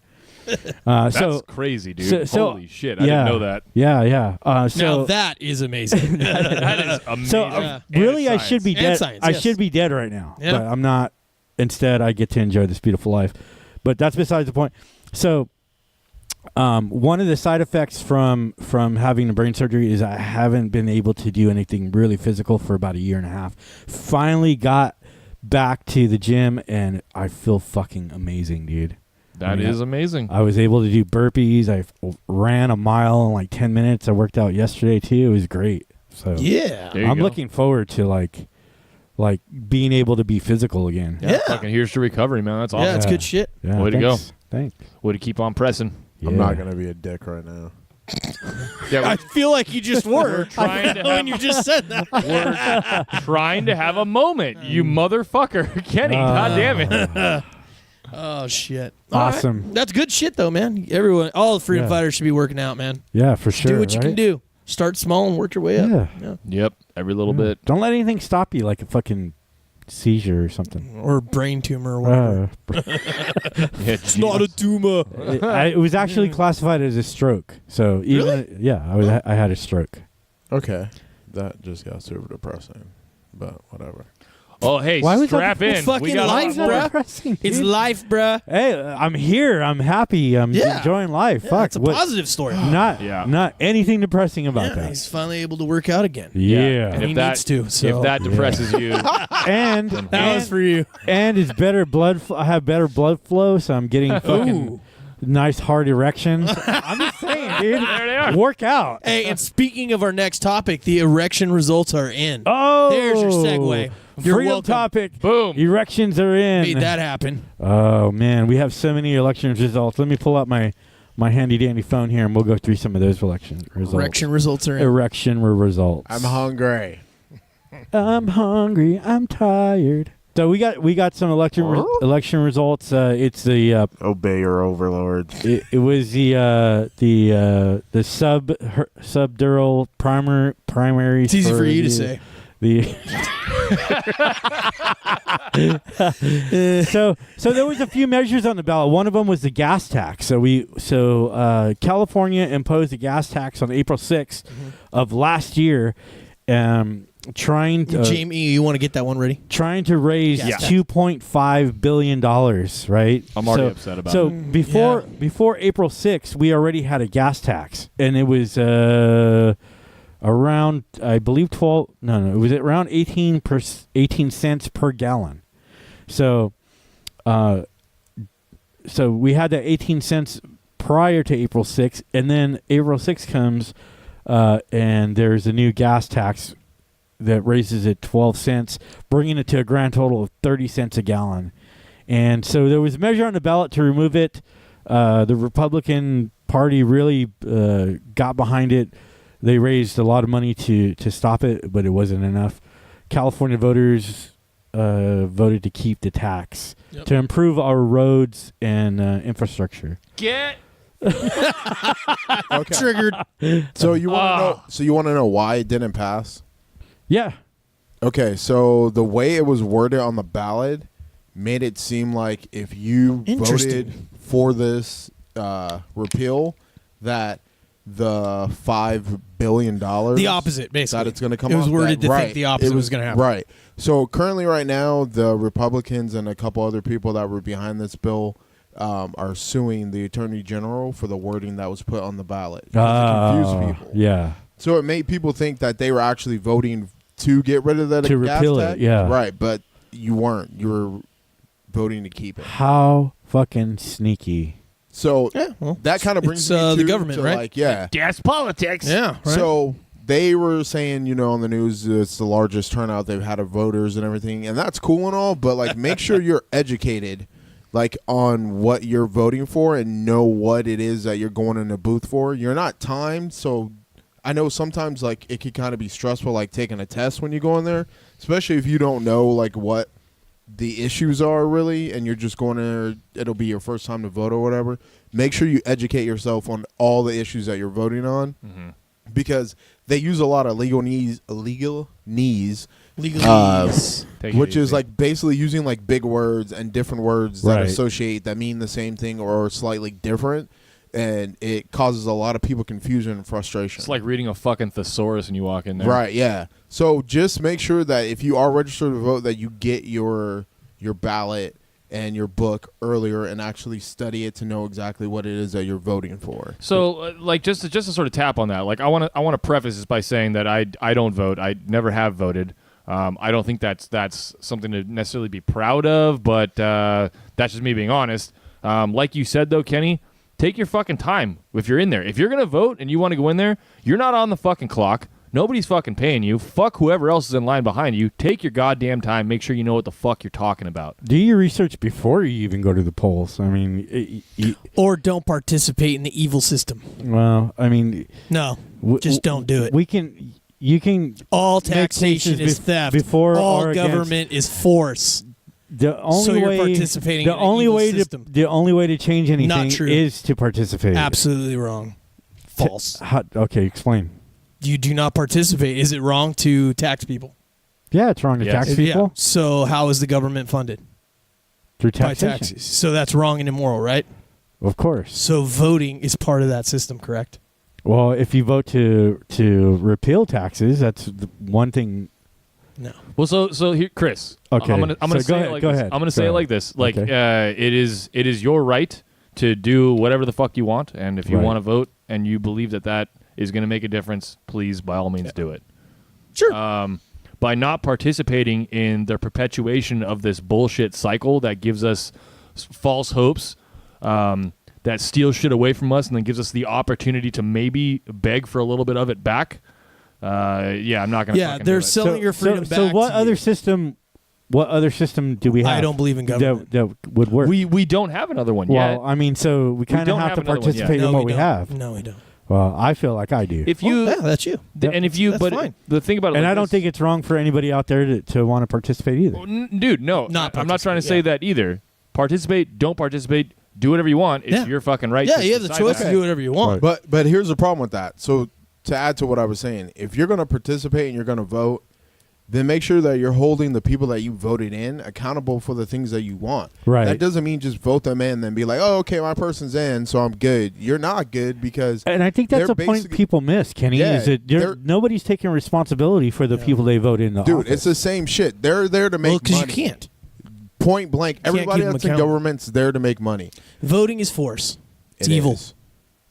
That's so crazy, dude. so- Holy shit. I yeah. didn't know that. yeah. So now that is amazing. That is amazing. So Yeah. really, I And should be And dead. science, I yes. should be dead right now, Yeah. but I'm not. Instead, I get to enjoy this beautiful life. But that's besides the point. So, one of the side effects from having the brain surgery is I haven't been able to do anything really physical for about a year and a half. Finally got back to the gym, and I feel fucking amazing, dude. That is amazing. I was able to do burpees. I ran a mile in like 10 minutes. I worked out yesterday too. It was great. So yeah. There you I'm go. looking forward to like being able to be physical again. Yeah. Fucking here's to recovery, man. That's awesome. Yeah, it's good shit. Yeah, Way to go. thanks. Thanks. Way to keep on pressing. I'm Yeah. not gonna be a dick right now. Yeah, I feel like you just were trying to when you just said that. we're trying to have a moment, you motherfucker. Kenny, God damn it. Oh shit! All right. Awesome. That's good shit though, man. Everyone, all the freedom Yeah. fighters should be working out, man. Yeah, for sure. do what you can right? do. Start small and work your way up. Yeah. Yep, every little bit. Don't let anything stop you like a fucking seizure or something. Or brain tumor or whatever. Yeah, It's not a tumor. It was actually classified as a stroke. So even yeah, I had a stroke. Okay, that just got super depressing, but whatever. Oh, hey, Why was strap that in. fucking We got life, a lot more. bruh? Depressing, It's dude. life, bruh. Hey, I'm here. I'm happy. I'm Yeah. enjoying life. Yeah, Fuck. it's a what- positive story. Not anything depressing about Yeah, that. he's finally able to work out again. Yeah. And If he that- needs to. So If that depresses you, And that was for you. and it's better blood. I have better blood flow, so I'm getting fucking Ooh. nice hard erections. I'm just saying, dude. there they are. Work out. Hey, and speaking of our next topic, the erection results are in. Oh, There's your segue. You're Freedom welcome. topic. Boom. Erections are in. Made that happen. Oh man, we have so many election results. Let me pull out my handy dandy phone here, and we'll go through some of those election results. Erection results are in. Erection results. I'm hungry. I'm hungry. I'm tired. So we got some election results. It's the Obey your overlords. it was the subdural primaries. It's easy for you to say. So there was a few measures on the ballot. One of them was the gas tax. So California imposed a gas tax on April 6th of last year, trying to Jamie, you want to get that one ready? trying to raise Gas tax. $2.5 billion, right? I'm already upset about So it. before April 6th, we already had a gas tax, and it was around, I believe, 12. No, it was around 18 cents per gallon. So, so we had that 18 cents prior to April 6th, and then April 6th comes, and there's a new gas tax that raises it 12 cents, bringing it to a grand total of 30 cents a gallon. And so there was a measure on the ballot to remove it. The Republican Party really got behind it. They raised a lot of money to stop it, but it wasn't enough. California voters voted to keep the tax to improve our roads and infrastructure. Get Okay. Triggered. So you want to know? So you want to know why it didn't pass? Yeah. Okay. So the way it was worded on the ballot made it seem like if you voted for this repeal, that the $5 billion, The opposite, basically. that it's going to come. It was off worded that, to think the opposite was going to happen. Right. So currently, right now, the Republicans and a couple other people that were behind this bill are suing the Attorney General for the wording that was put on the ballot. It confused people. Yeah. So it made people think that they were actually voting to get rid of that To gas repeal tax. it, yeah. Right, but you weren't. You were voting to keep it. How fucking sneaky. So well, that kind of brings it's, me the to government, to right? like, yeah. gas politics. Yeah. Right? So they were saying, you know, on the news, it's the largest turnout they've had of voters and everything, and that's cool and all, but like, make sure you're educated, like, on what you're voting for and know what it is that you're going in the booth for. You're not timed, so I know sometimes like it could kind of be stressful, like taking a test when you go in there, especially if you don't know like what the issues are really, and you're just going there. It'll be your first time to vote or whatever. Make sure you educate yourself on all the issues that you're voting on, because they use a lot of legalese, which is like basically using like big words and different words that Right. associate that mean the same thing or slightly different, and it causes a lot of people confusion and frustration. It's like reading a fucking thesaurus and you walk in there. Right, yeah. So just make sure that if you are registered to vote, that you get your ballot and your book earlier and actually study it to know exactly what it is that you're voting for. So, like, just to sort of tap on that, like, I want to preface this by saying that I don't vote. I never have voted. I don't think that's something to necessarily be proud of, but that's just me being honest. Like you said, though, Kenny, take your fucking time if you're in there. If you're going to vote and you want to go in there, you're not on the fucking clock. Nobody's fucking paying you. Fuck whoever else is in line behind you. Take your goddamn time. Make sure you know what the fuck you're talking about. Do your research before you even go to the polls. I mean, or don't participate in the evil system. well, I mean, No, just don't do it. You can. All make taxation cases is theft. before all or against. government is force. The only So you're way participating the in an only evil way system. the only way to change anything true. is to participate. Absolutely wrong. False. Okay, explain. You do not participate. Is it wrong to tax people? Yeah, it's wrong to Yes. tax people So how is the government funded? through By taxation. taxes. So that's wrong and immoral, right? Of course. So voting is part of that system, correct? Well, if you vote to repeal taxes, that's the one thing. No. Well, so here, Chris. Okay. I'm gonna So say go it ahead, like go this. ahead. I'm gonna Go say it ahead. like this. Like, Okay. it is your right to do whatever the fuck you want, and if you Right. want to vote and you believe that is going to make a difference, please by all means do it. Sure. By not participating in the perpetuation of this bullshit cycle that gives us false hopes, that steals shit away from us and then gives us the opportunity to maybe beg for a little bit of it back. I'm not going to. Yeah, they're selling your freedom back. So what to other you. system? What other system do we have? I don't believe in government. that would work. We don't have another one yet. well, I mean, so we kind of don't have have to another one yet. participate No, in what we we don't. have. No, we don't. Well, I feel like I do. If you yeah, that's you. and if you, That's but fine. the thing about it, And like I don't this- think it's wrong for anybody out there to want to participate either. Oh, dude, no. Not I'm not trying to participate, say yeah. that either. Participate, don't participate, do whatever you want. It's Yeah. your fucking right. Yeah, to you have the decide choice that. to do whatever you want. But here's the problem with that. So to add to what I was saying, if you're going to participate and you're going to vote, then make sure that you're holding the people that you voted in accountable for the things that you want. Right. That doesn't mean just vote them in and then be like, oh, okay, my person's in, so I'm good. You're not good because And I think that's they're a point basically- people miss, Kenny. Yeah, is that they're- nobody's taking responsibility for the people they vote in the dude, office. it's the same shit. They're there to make Well, because you money. can't. Point blank. can't Everybody keep them that's in accountable. government's there to make money. Voting is force. It's It evil. is.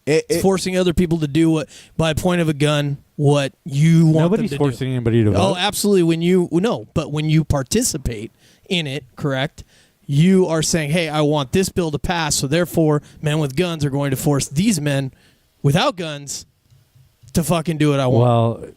It's forcing other people to do what, by point of a gun, what you want Nobody's them to forcing do. anybody to vote. Oh, absolutely. But when you participate in it, correct, you are saying, hey, I want this bill to pass, so therefore men with guns are going to force these men without guns to fucking do what I want. Well,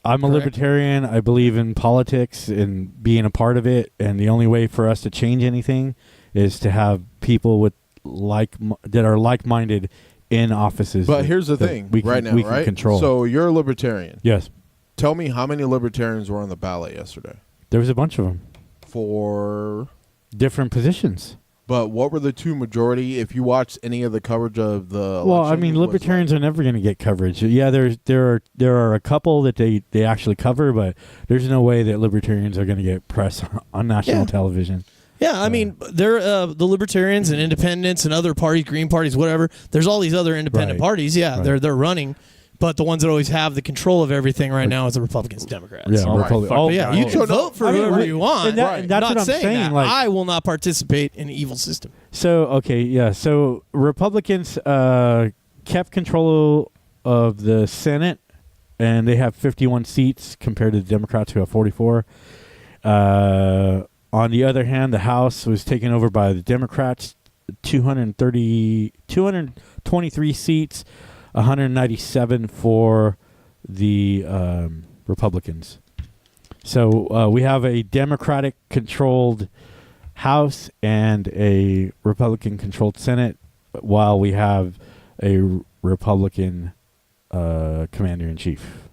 I'm a Correct. libertarian. I believe in politics and being a part of it, and the only way for us to change anything is to have people with that are like-minded in offices. But that- here's the that thing, we can, right now, we can right? control. So you're a libertarian. Yes, Tell me how many libertarians were on the ballot yesterday there was a bunch of them, for. different positions. But what were the two majority? If you watched any of the coverage of the Well, election, I mean, was libertarians are never going to get coverage. Yeah, there are a couple that they actually cover, but there's no way that libertarians are going to get press on national Yeah. television. Yeah, I mean, they're the libertarians and independents and other parties, green parties, whatever. There's all these other independent Right. parties. Yeah, Right. they're running, but the ones that always have the control of everything right now is the Republicans, Democrats. Yeah, All right, Republic- fuck oh, But yeah, you So can no, vote for I mean, whoever right. you want. And that- Right. and that's not what I'm saying that. Like, I will not participate in an evil system. so okay, yeah. So Republicans kept control of the Senate, and they have 51 seats compared to the Democrats who have 44. On the other hand, the House was taken over by the Democrats, 223 seats, 197 for the Republicans. So we have a Democratic-controlled House and a Republican-controlled Senate, while we have a Republican commander-in-chief.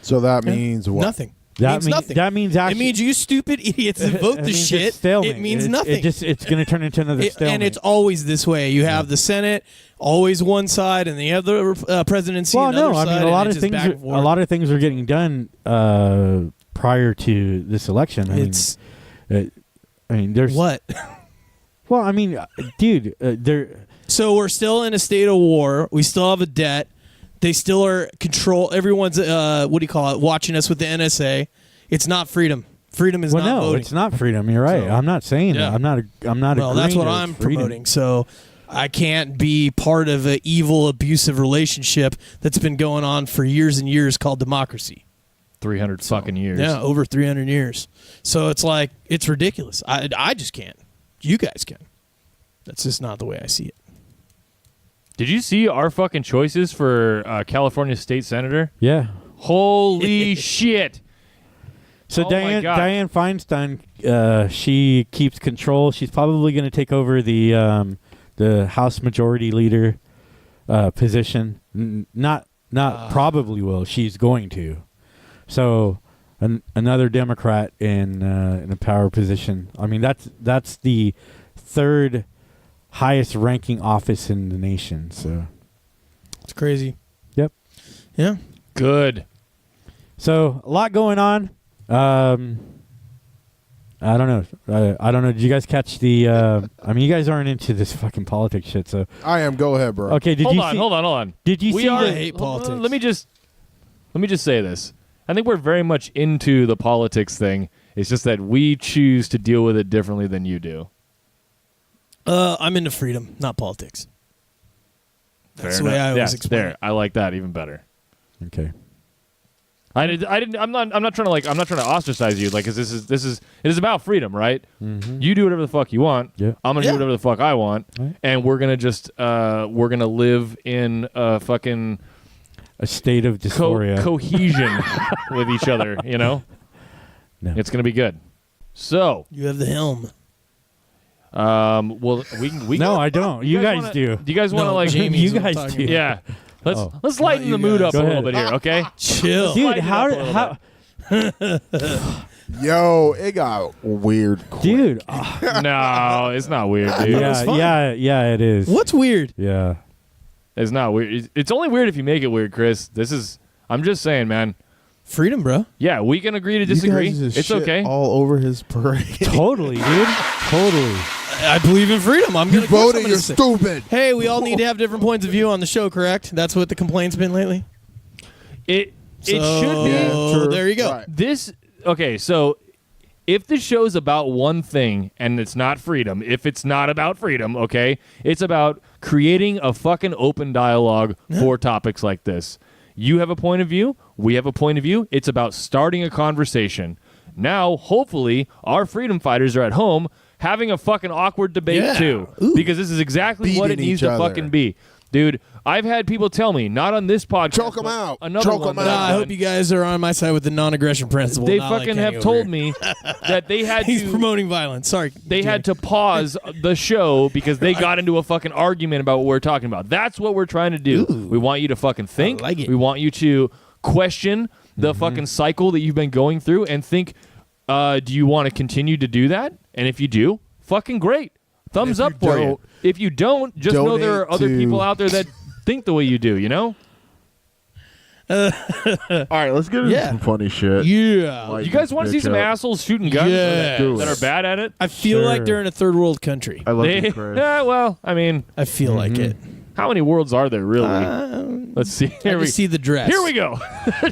So that means what? Nothing. That means nothing. That means actually. It means you stupid idiots that vote it the means shit. it's stalemate. It means It- nothing. It's going to turn into another stalemate. And it's always this way. You have the Senate always one side, and the other presidency well, another no, I side. mean a and lot it's of just things. back and forth. A lot of things are getting done prior to this election. It's I mean, there's what? Well, I mean, dude, there. So we're still in a state of war. We still have a debt. They still are control. Everyone's what do you call it? Watching us with the NSA. It's not freedom. Freedom is Well, not no, voting. it's not freedom. You're right. So- I'm not saying Yeah. that. I'm not. Well, that's agreeing what that I'm it's freedom. promoting. So I can't be part of an evil, abusive relationship that's been going on for years and years called democracy. 300 fucking years. Yeah, over 300 years. So it's like, it's ridiculous. I just can't. You guys can. That's just not the way I see it. Did you see our fucking choices for California state senator? Yeah. Holy shit. So Oh my God. Dianne Feinstein, she keeps control. She's probably going to take over the House Majority Leader position. Not probably will. She's going to. So another Democrat in a power position. I mean, that's the third highest ranking office in the nation. So It's crazy. Yep. Yeah. Good. So a lot going on. I don't know. I don't know. Did you guys catch the? I mean, you guys aren't into this fucking politics shit. So I am. Go ahead, bro. okay. Did Hold you on, see? hold on. Did you see? I The, hate politics. Let me just say this. I think we're very much into the politics thing. It's just that we choose to deal with it differently than you do. I'm into freedom, not politics. That's Fair the way enough. I always Yeah, explain there. it. I like that even better. okay. I'm not trying to ostracize you. Like, 'cause it is about freedom, right? Mm-hmm. You do whatever the fuck you want. Yeah. I'm gonna Yeah. do whatever the fuck I want, Right. and we're gonna just we're gonna live in a fucking A state of dysphoria. cohesion with each other. You know, No. it's gonna be good. So, You have the helm. well, we No, I don't. You guys wanna- do. Do you guys want to No, like? Jamie's You what I'm guys talking do. about. Yeah. Oh. Let's lighten you the mood guys. up Go a little ahead. bit here, okay? Chill. Dude, Lighten it up a little how? Yo, it got weird. Quick. Dude. No, it's not weird, dude. it's fine. yeah, it is. What's weird? Yeah. It's not weird. It's only weird if you make it weird, Chris. I'm just saying, man. Freedom, bro. Yeah, we can agree to You disagree. guys just It's shit okay. all over his parade. Totally, dude. Totally. I believe in freedom. I'm You going voted. to You're stupid. Hey, we all need to have different points of view on the show, correct? That's what the complaint's been lately. It So, should be. Yeah, true. there you go. Right. This okay, so if the show's about one thing and it's not freedom, if it's not about freedom, okay, it's about creating a fucking open dialogue for topics like this. You have a point of view. We have a point of view. It's about starting a conversation. Now, hopefully, our freedom fighters are at home having a fucking awkward debate too, because this is exactly what it needs to fucking be. Dude, I've had people tell me, not on this podcast. Choke them out. Another Choke one. them out. I hope you guys are on my side with the non-aggression principle. They not like fucking Kenny have over told here. me that they had He's to promoting violence. Sorry. they had to pause the show because they got into a fucking argument about what we're talking about. That's what we're trying to do. Ooh. We want you to fucking think. I like it. We want you to question the fucking cycle that you've been going through and think, do you want to continue to do that? And if you do, fucking great. Thumbs up for you. If you don't, just know there are other people out there that think the way you do, you know? All right, let's get into some funny shit. Yeah. Like You guys want to see bitch some up. assholes shooting guns Yes. that are bad at it? I feel like they're in a third world country. I love They, you, Chris. yeah, well, I mean, I feel like it. how many worlds are there really? Let's see. I Here we just see the dress. Here we go.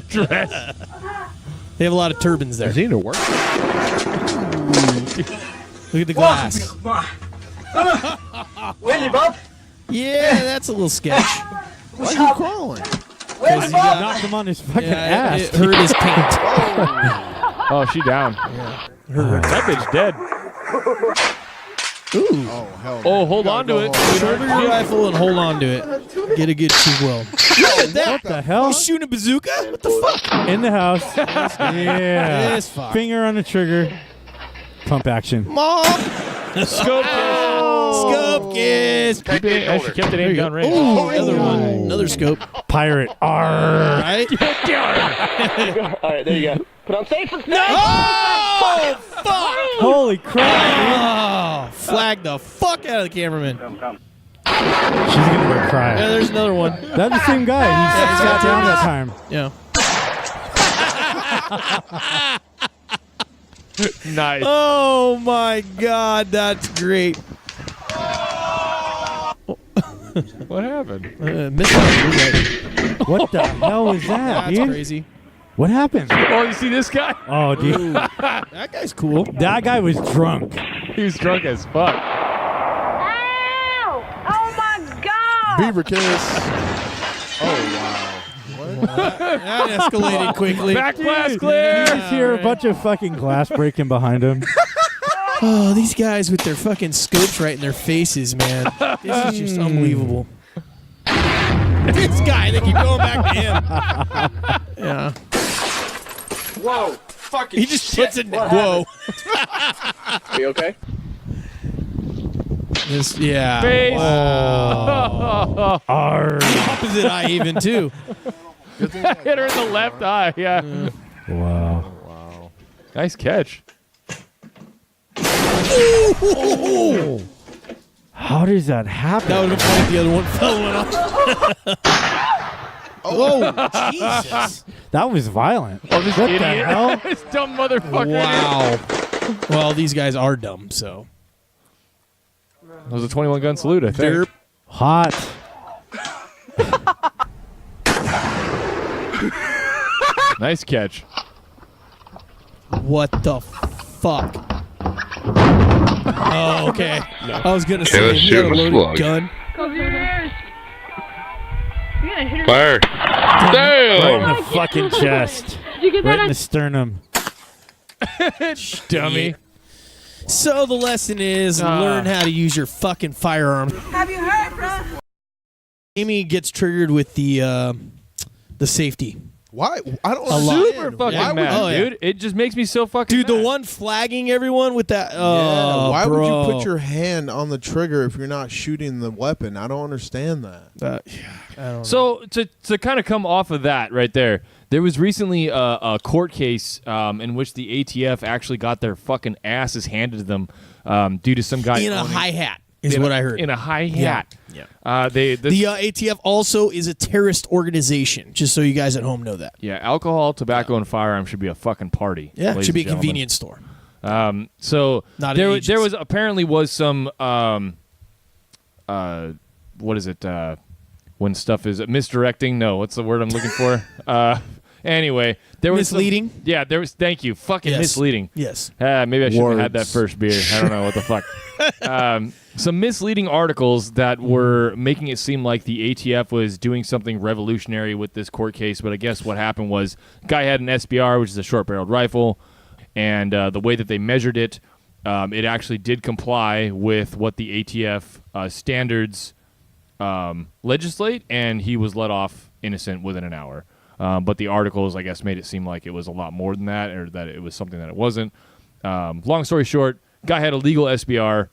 Dress. They have a lot of turbans there. Is he into work? Look at the glass. Yeah, that's a little sketch. Why are you crawling? Because he got, Knocked him on his fucking yeah, ass. it hurt his taint. Oh, she down. That bitch dead. Ooh. Oh, hell no. Oh, hold on to it. Shoulder your rifle and hold on to it. Get a good cheek weld. Look at that. What the hell? He's shooting a bazooka? What the fuck? In the house. Yeah. This fuck. Finger on the trigger. Pump action. Mom! Scope. Scope kiss. She kept it aim gun range. Ooh, another one. Another scope. Pirate. Arr. Right? All right, there you go. Put on safe. Oh, fuck! Holy crap. Oh, flag the fuck out of the cameraman. She's going to go Yeah, cry. there's another one. That's the same guy. He he's sat got down turbans. that time. Yeah. Nice. Oh my god, that's great. What happened? Missed out. What the hell was that, That's dude? crazy. What happened? Oh, you see this guy? Oh, dude. That guy's cool. That guy was drunk. He was drunk as fuck. Ow! Oh my God! Beaver kiss. Oh, wow. That escalated quickly. Back glass You clear. just hear a bunch of fucking glass breaking behind him. Oh, these guys with their fucking scopes right in their faces, man. This is just unbelievable. This guy, they keep going back to him. Yeah. Whoa, fucking He just puts it. Whoa. Are you okay? This, yeah. Face. Arr. Opposite eye, even too. Hit her in the left eye. Yeah. Wow. Nice catch. How does that happen? That would have been funny if the other one fell and went off. Oh, Jesus. That was violent. Oh, this What idiot. the hell? This dumb motherfucker. Wow. Well, these guys are dumb, so. That was a 21 gun salute, I think. Derp. Hot. Nice catch. What the fuck? Oh, okay. I was gonna say let's he shoot had a him a loaded slug. gun. Cover your ears. You're gonna hit her. Fire. Right in Damn. the fucking chest. Did you get Right that? in the sternum. Dummy. So the lesson is learn how to use your fucking firearm. Have you heard, bro? Amy gets triggered with the safety. Why? I don't A lot. understand. Super fucking Why would- mad, oh, yeah. dude. It just makes me so fucking Dude, the mad. one flagging everyone with that. Yeah, Oh, why bro. would you put your hand on the trigger if you're not shooting the weapon? I don't understand that. I don't know. So to kind of come off of that right there, there was recently a court case in which the ATF actually got their fucking asses handed to them due to some guy in a owning- hi hat is in what a- I heard. in a hi hat. Yeah. The The ATF also is a terrorist organization, just so you guys at home know that. yeah, alcohol, tobacco, and firearms should be a fucking party. Yeah, it ladies should be a and gentlemen. convenience store. So Not there, an there was agency. apparently was some what is it when stuff is misdirecting? No, what's the word I'm looking for? Anyway, there was Misleading? there was. Thank you. Fucking Yes. misleading. Yes. Maybe I shouldn't have had that Words. first beer. I don't know what the fuck. Some misleading articles that were making it seem like the ATF was doing something revolutionary with this court case, but I guess what happened was guy had an SBR, which is a short-barreled rifle, and the way that they measured it, it actually did comply with what the ATF standards legislate, and he was let off innocent within an hour. But the articles, I guess, made it seem like it was a lot more than that, or that it was something that it wasn't. Long story short, guy had a legal SBR,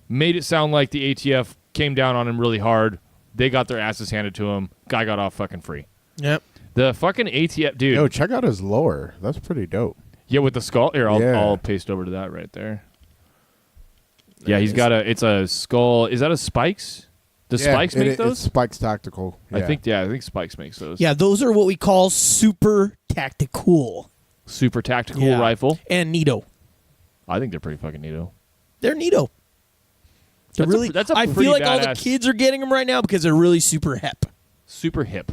made it sound like the ATF came down on him really hard. They got their asses handed to him. Guy got off fucking free. Yep. The fucking ATF, dude. Yo, check out his lower. That's pretty dope. Yeah, with the skull. Here, Yeah. I'll paste over to that right there. Yeah, he's got it's a skull. Is that a Spikes? Does Spikes make those? It's Spikes Tactical. I think Spikes makes those. Yeah, those are what we call super tactical Super tactical rifle. and neato. I think they're pretty fucking neato. They're neato. They're really. That's a I pretty feel like all the badass- kids are getting them right now because they're really super hep. Super hip.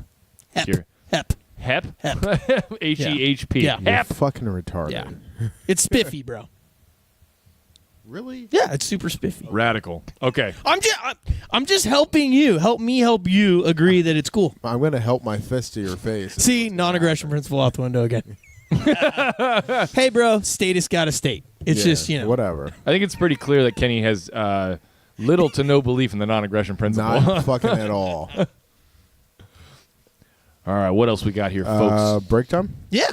Hep. Here. Hep. Hep? Hep. H-E-H-P. Yeah. You're Hep. fucking retarded. Yeah. It's spiffy, bro. Really? Yeah, it's super spiffy. Radical. Okay. I'm just helping you. Help me help you agree that it's cool. I'm going to help my fist to your face. See, non-aggression principle out the window again. Hey, bro, status got a state. It's Yeah, just, whatever. I think it's pretty clear that Kenny has little to no belief in the non-aggression principle. Not fucking at all. All right, what else we got here, folks? Break time? Yeah.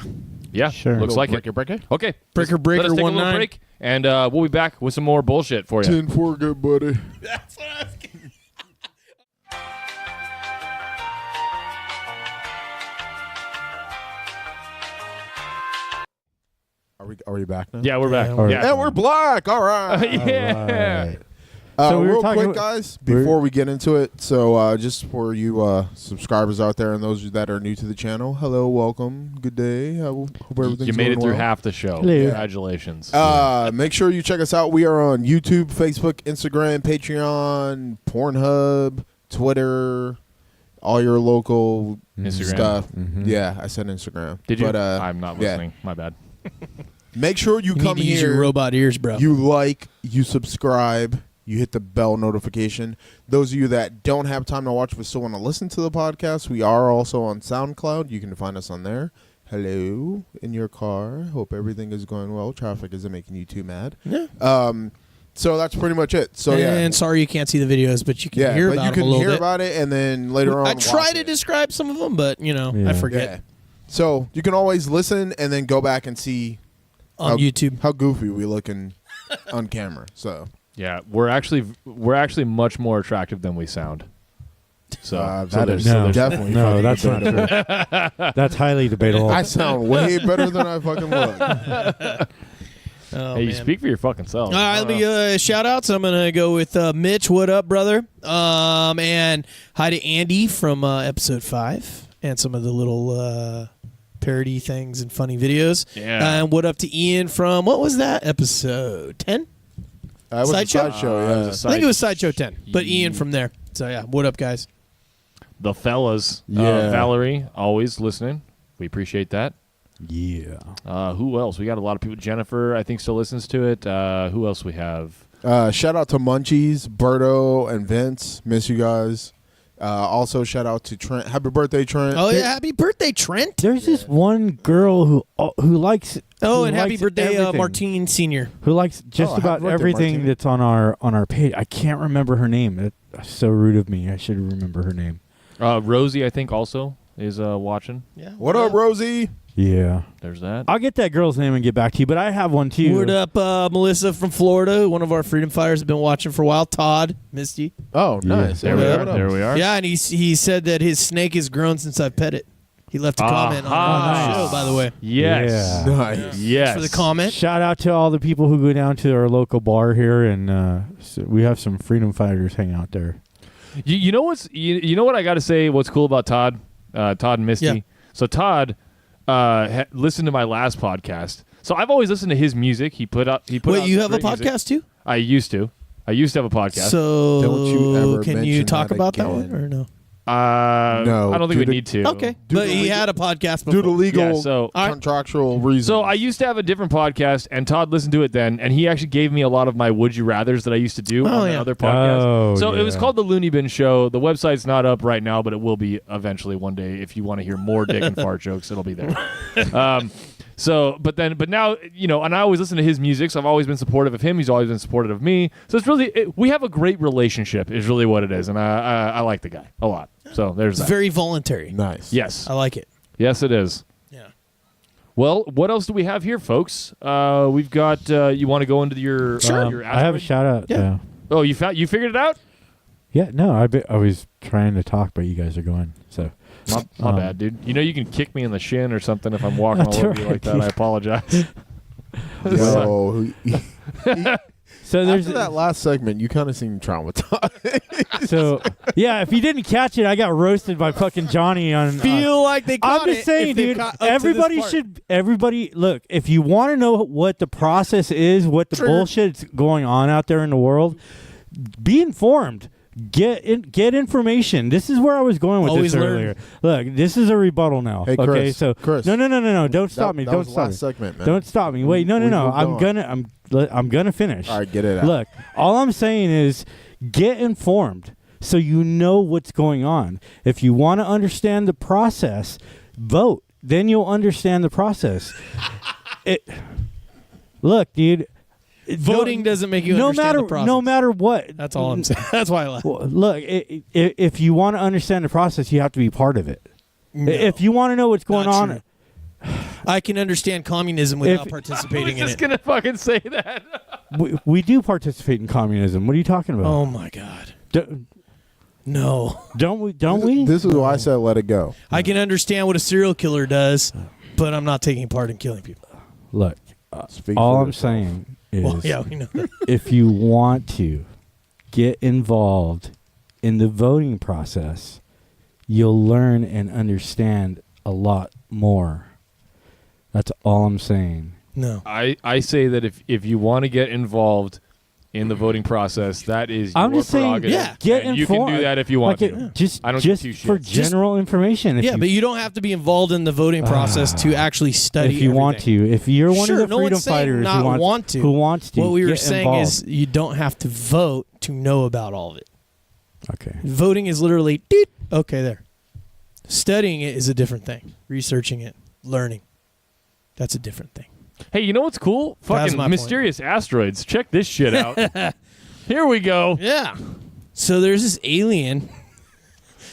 Yeah, Sure. looks like it. Break. Okay. Breaker, Let us take a little 19. break, and we'll be back with some more bullshit for you. 10-4, good buddy. That's what I was getting. Are we back now? Yeah, we're back. Yeah, Yeah. And we're black. All right. Yeah. Right. So we were real talking quick, about- guys, before we get into it, so just for you subscribers out there and those that are new to the channel, hello, welcome, good day. Hope everything's You made it going through well. half the show. Hello. Congratulations. Make sure you check us out. We are on YouTube, Facebook, Instagram, Patreon, Pornhub, Twitter, all your local Instagram. stuff. Mhm. Yeah, I said Instagram. Did you? But, I'm not yeah. listening. My bad. Make sure you You come need to use your here. robot ears, bro. You like, you subscribe, you hit the bell notification. Those of you that don't have time to watch but still want to listen to the podcast, we are also on SoundCloud. You can find us on there. Hello, in your car. Hope everything is going well. Traffic isn't making you too mad. Yeah. So that's pretty much it. So and sorry you can't see the videos, but you can hear but about you them can a little hear bit. about it, and then later on, I try watch to it. describe some of them, but Yeah. I forget. Yeah. So you can always listen and then go back and see On YouTube. how goofy we looking on camera. So Yeah, we're actually much more attractive than we sound. So, that there's- is so No. there's- definitely No, fucking that's not debatable. true. That's highly debatable. I sound way better than I fucking look. Oh, Hey, you man. speak for your fucking self. All right, let me shout outs. I'm gonna go with Mitch. What up, brother? And hi to Andy from episode 5 and some of the little parody things and funny videos. Yeah. And what up to Ian from what was that episode 10? That was Sideshow? a sideshow, it yeah. was a I think it was Sideshow 10, but Ian from there. So yeah, what up, guys? The fellas. Yeah. Valerie, always listening. We appreciate that. Yeah. Who else? We got a lot of people. Jennifer, I think, still listens to it. Who else we have? Shout out to Munchies, Berto, and Vince. Miss you guys. Also, shout out to Trent. Happy birthday, Trent. Oh yeah, happy birthday, Trent. There's this one girl who likes. Oh, who and happy likes birthday, everything. Martine Senior. Who likes just happy about birthday, everything Martine. that's on our page. I can't remember her name. That's so rude of me. I should remember her name. Rosie, I think, also is watching. Yeah. What up, Rosie? Yeah. There's that. I'll get that girl's name and get back to you, but I have one too. Word up, Melissa from Florida. One of our freedom fighters has been watching for a while. Todd, Misty. Oh, Yeah. nice. There we Yeah. are. There we are. Yeah, and he said that his snake has grown since I've pet it. He left a comment on Aha. the show, by the way. Yes. Yeah. Nice. Yes. For the comment. Shout out to all the people who go down to our local bar here, and so we have some freedom fighters hang out there. You know what's you know what I got to say? What's cool about Todd and Misty? Yeah. So Todd listened to my last podcast. So I've always listened to his music. He put out. Wait, you have a great music. podcast too? I used to have a podcast. So Don't you ever can you mention talk that about that again. one or no? No, I don't think we due to- need to. Okay, Due but to he legal- had a podcast before. Due to legal Yeah, so contractual reasons. So I used to have a different podcast, and Todd listened to it then, and he actually gave me a lot of my Would You Rathers that I used to do on the yeah. other podcast. Oh, so it was yeah. called The Looney Bin Show. The website's not up right now, but it will be eventually one day. If you want to hear more dick and fart jokes, it'll be there. But now, and I always listen to his music, so I've always been supportive of him. He's always been supportive of me. So it's really, we have a great relationship is really what it is, and I like the guy a lot. So there's It's that. very voluntary. nice. Yes. I like it. Yes, it is. Yeah. Well, what else do we have here, folks? We've got. You want to go into your? Your I have a asteroid? shout out. Yeah. Oh, you figured it out? Yeah, no, I was trying to talk, but you guys are going. So My bad, dude. You can kick me in the shin or something if I'm walking all That's over you right, like that. dude. I apologize. Yo, so there's after that last segment, you kind of seem traumatized. so yeah. If you didn't catch it, I got roasted by fucking Johnny on. Feel like they caught I'm just it saying, if they dude. caught up to this Everybody part. should. Everybody, look. If you want to know what the process is, what the bullshit's going on out there in the world, be informed. Get information. This is where I was going with Always this learn. earlier. Look, this is a rebuttal now. Hey, okay, Chris, so Chris. no. Don't stop me. That Don't was the stop me. last segment, man. Don't stop me. Wait, no. We moved I'm on. I'm gonna finish. All right, get it out. Look, all I'm saying is get informed so you know what's going on. If you want to understand the process, vote. Then you'll understand the process. Look, dude. Voting doesn't make you understand the process. No matter what. That's all I'm saying. That's why I laugh. Well, look, if you want to understand the process, you have to be part of it. No, If you want to know what's going not on, true. I can understand communism without participating in just it. gonna fucking say that. we do participate in communism. What are you talking about? Oh my God. No. Don't we? Don't we? This is why I said let it go. I can understand what a serial killer does, but I'm not taking part in killing people. Look, Speak all for I'm yourself. saying is, Well, yeah, we know that. if you want to get involved in the voting process, you'll learn and understand a lot more. That's all I'm saying. No. I say that if you want to get involved in the voting process, that is I'm your just saying, prerogative. yeah, get and informed. you can do that if you want Like to. Just I don't give two for shits. general information. If Yeah, but you don't have to be involved in the voting process to actually study. if you want everything. to, if you're one Sure, of the no one's freedom saying fighters not want to. who wants to, What we were get saying involved. is you don't have to vote to know about all of it. Okay. Voting is literally, doot, okay, there. Studying it is a different thing. Researching it, learning, that's a different thing. Hey, you know what's cool? That's my Fucking point. mysterious asteroids. Check this shit out. Here we go. Yeah. So there's this alien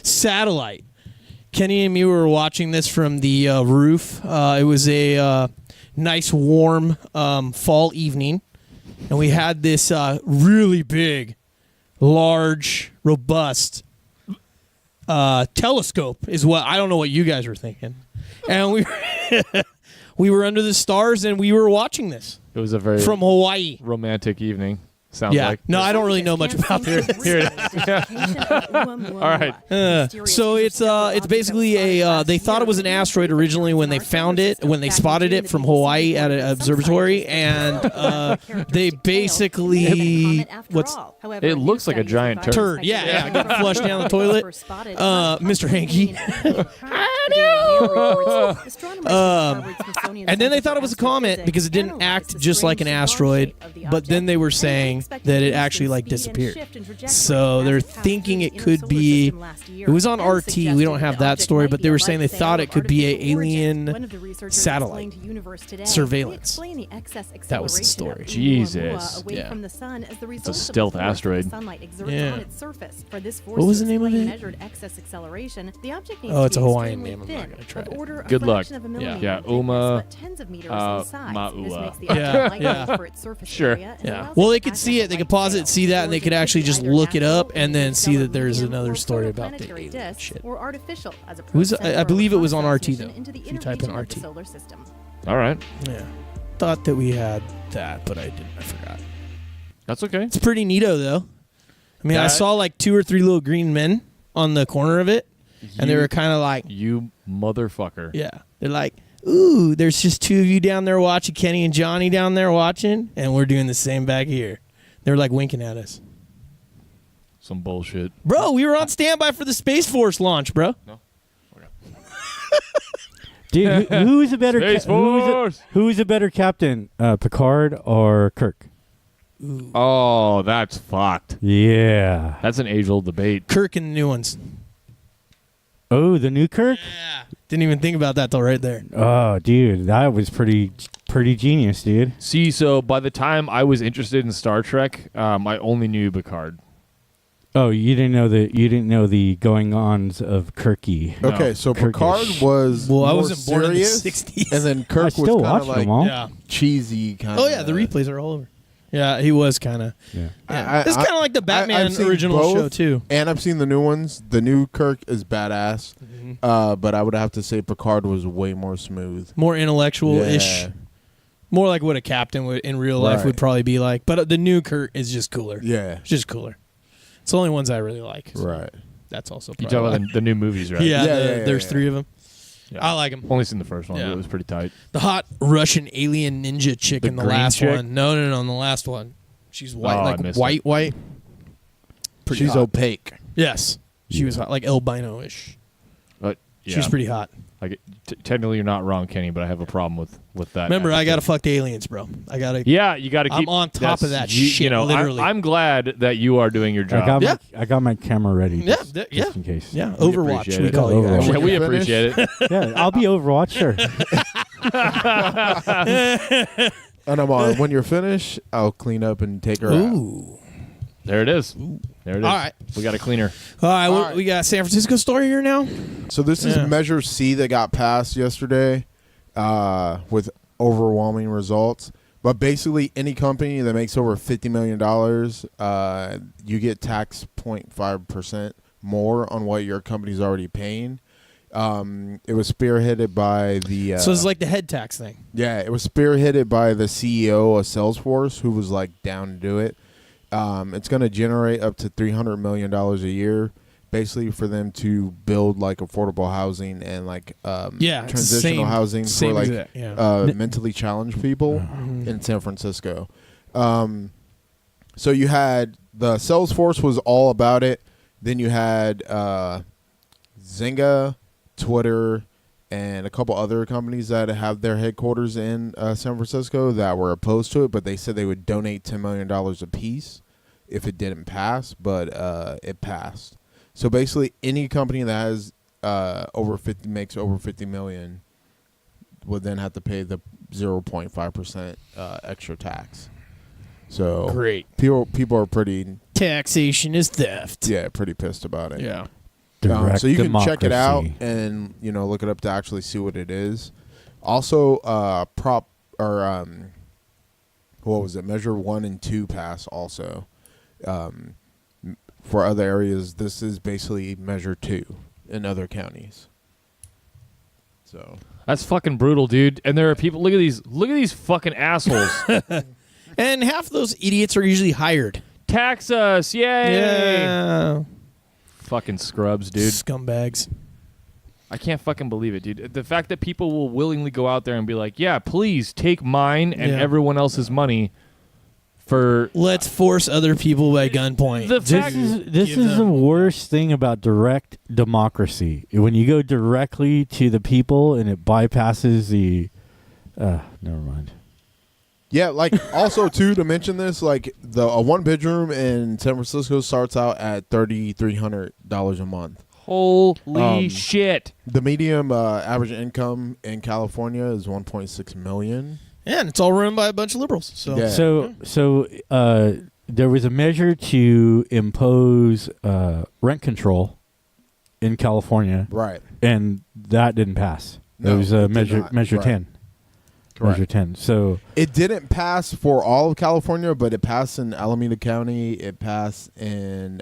satellite. Kenny and me were watching this from the roof. It was a nice, warm fall evening. And we had this really big, large, robust telescope is what, I don't know what you guys were thinking. And we were under the stars and we were watching this It was a very from Hawaii. romantic evening. Sounds Yeah. like. No, I don't really know much about this. Here it is. All right. So it's basically a they thought it was an asteroid originally when they found it, when they spotted it from Hawaii at an observatory, and they basically It looks like a giant turd. Yeah, got flushed down the toilet. Mr. Hanky. And then they thought it was a comet because it didn't act just like an asteroid, but then they were saying that it actually like disappeared. So they're thinking it could be, it was on RT, we don't have that story, but they were saying they thought it could be an alien satellite surveillance. That was the story. Jesus. Yeah. It's a stealth asteroid. Yeah. What was the name of it? Oh, it's a Hawaiian name. I'm not gonna try it. Good luck. Yeah. Yeah, Uma, Maua. Yeah. Sure. Yeah. Well, they could see it. They could pause it, see that, and they could actually just look it up and then see that there's another story about the alien shit. I believe it was on RT, though, if you type in RT. All right. Yeah. Thought that we had that, but I didn't. I forgot. That's okay. It's pretty neato, though. I mean, I That- saw like 2 or 3 little green men on the corner of it, and they were kind of like, You motherfucker. yeah. They're like, ooh, there's just 2 of you down there watching, Kenny and Johnny down there watching, and we're doing the same back here. They were like winking at us. some bullshit. Bro, we were on standby for the Space Force launch, bro. No. Okay. Dude, who's a better Space Force! who's a better captain, Picard or Kirk? Oh, that's fucked. Yeah. That's an age-old debate. Kirk and the new ones. Oh, the new Kirk? Yeah. Didn't even think about that till right there. Oh, dude, that was pretty genius, dude. See, so by the time I was interested in Star Trek, I only knew Picard. Oh, you didn't know the going-ons of Kirky. No. Okay, so Kirkish. Picard was Well, I more wasn't born in the serious, 60s. and then I Kirk was still kind of watched them like all. Yeah. cheesy kind. Oh, yeah, the replays are all over. Yeah, he was kind of. Yeah. Yeah. It's kind of like the Batman I've seen original both, show, too. And I've seen the new ones. The new Kirk is badass, but I would have to say Picard was way more smooth. More intellectual-ish. Yeah. More like what a captain would, in real life Right. would probably be like. But the new Kirk is just cooler. Yeah, It's just cooler. It's the only ones I really like. So right. That's also You probably talk about the new movies, right? Yeah, Yeah, there's yeah. 3 of them. Yeah. I like them. Only seen the first one, Yeah. but it was pretty tight. The hot Russian alien ninja chick The in the green last chick? one. No, in the last one. She's white, Oh, I like missed white. Pretty She's hot. opaque. Yes. She was hot, like albino-ish. But yeah, She's pretty hot. Like, technically, you're not wrong, Kenny, but I have a problem with that. Remember, I attitude. gotta fuck the aliens, bro. I gotta. Yeah, you got to I'm keep. on top of that you, shit, You know, literally. I'm glad that you are doing your job. I got my camera ready. Yeah, Just, yeah. just in case. Yeah, We Overwatch. appreciate We it. call you Overwatch. guys. Yeah, When we you appreciate it. Yeah, I'll be Overwatch, sure. And I'm on. When you're finished, I'll clean up and take her out. Ooh. There it is. There it is. All right. We got a cleaner. All right, All right. we got San Francisco story here now. So this is Yeah. Measure C that got passed yesterday with overwhelming results. But basically, any company that makes over $50 million, you get taxed 0.5% more on what your company's already paying. It was spearheaded by the... So it's like the head tax thing. Yeah, it was spearheaded by the CEO of Salesforce, who was like down to do it. It's going to generate up to $300 million a year, basically for them to build like affordable housing and like Yeah, it's the transitional same- housing for same like exact, yeah. mentally challenged people in San Francisco. So you had the Salesforce was all about it. Then you had Zynga, Twitter, and a couple other companies that have their headquarters in San Francisco that were opposed to it, but they said they would donate $10 million a piece if it didn't pass, but it passed. So basically, any company that has makes over 50 million would then have to pay the 0.5% extra tax. So Great. people are pretty Taxation is theft. pretty pissed about it. Yeah. Direct so you can check it out democracy. and look it up to actually see what it is. Also, what was it? Measure 1 and 2 pass also. For other areas, this is basically Measure 2 in other counties. So That's fucking brutal, dude. And there are people. Look at these fucking assholes. And half of those idiots are usually hired. Tax us, yay! Yeah. Fucking scrubs, dude. Scumbags. I can't fucking believe it, dude. The fact that people will willingly go out there and be like, "Yeah, please take mine and Yeah. everyone else's money." For Let's force other people by gunpoint. the This fact, is Give the them- worst thing about direct democracy. When you go directly to the people and it bypasses the never mind. yeah, like also too to mention this, like a 1-bedroom in San Francisco starts out at $3,300 a month. holy shit! The medium average income in California is 1.6 million. Yeah, and it's all run by a bunch of liberals. So Yeah. So there was a measure to impose rent control in California, Right. and that didn't pass. No, it was it did measure not. measure Right. 10. Correct. Measure 10. So It didn't pass for all of California, but it passed in Alameda County. It passed in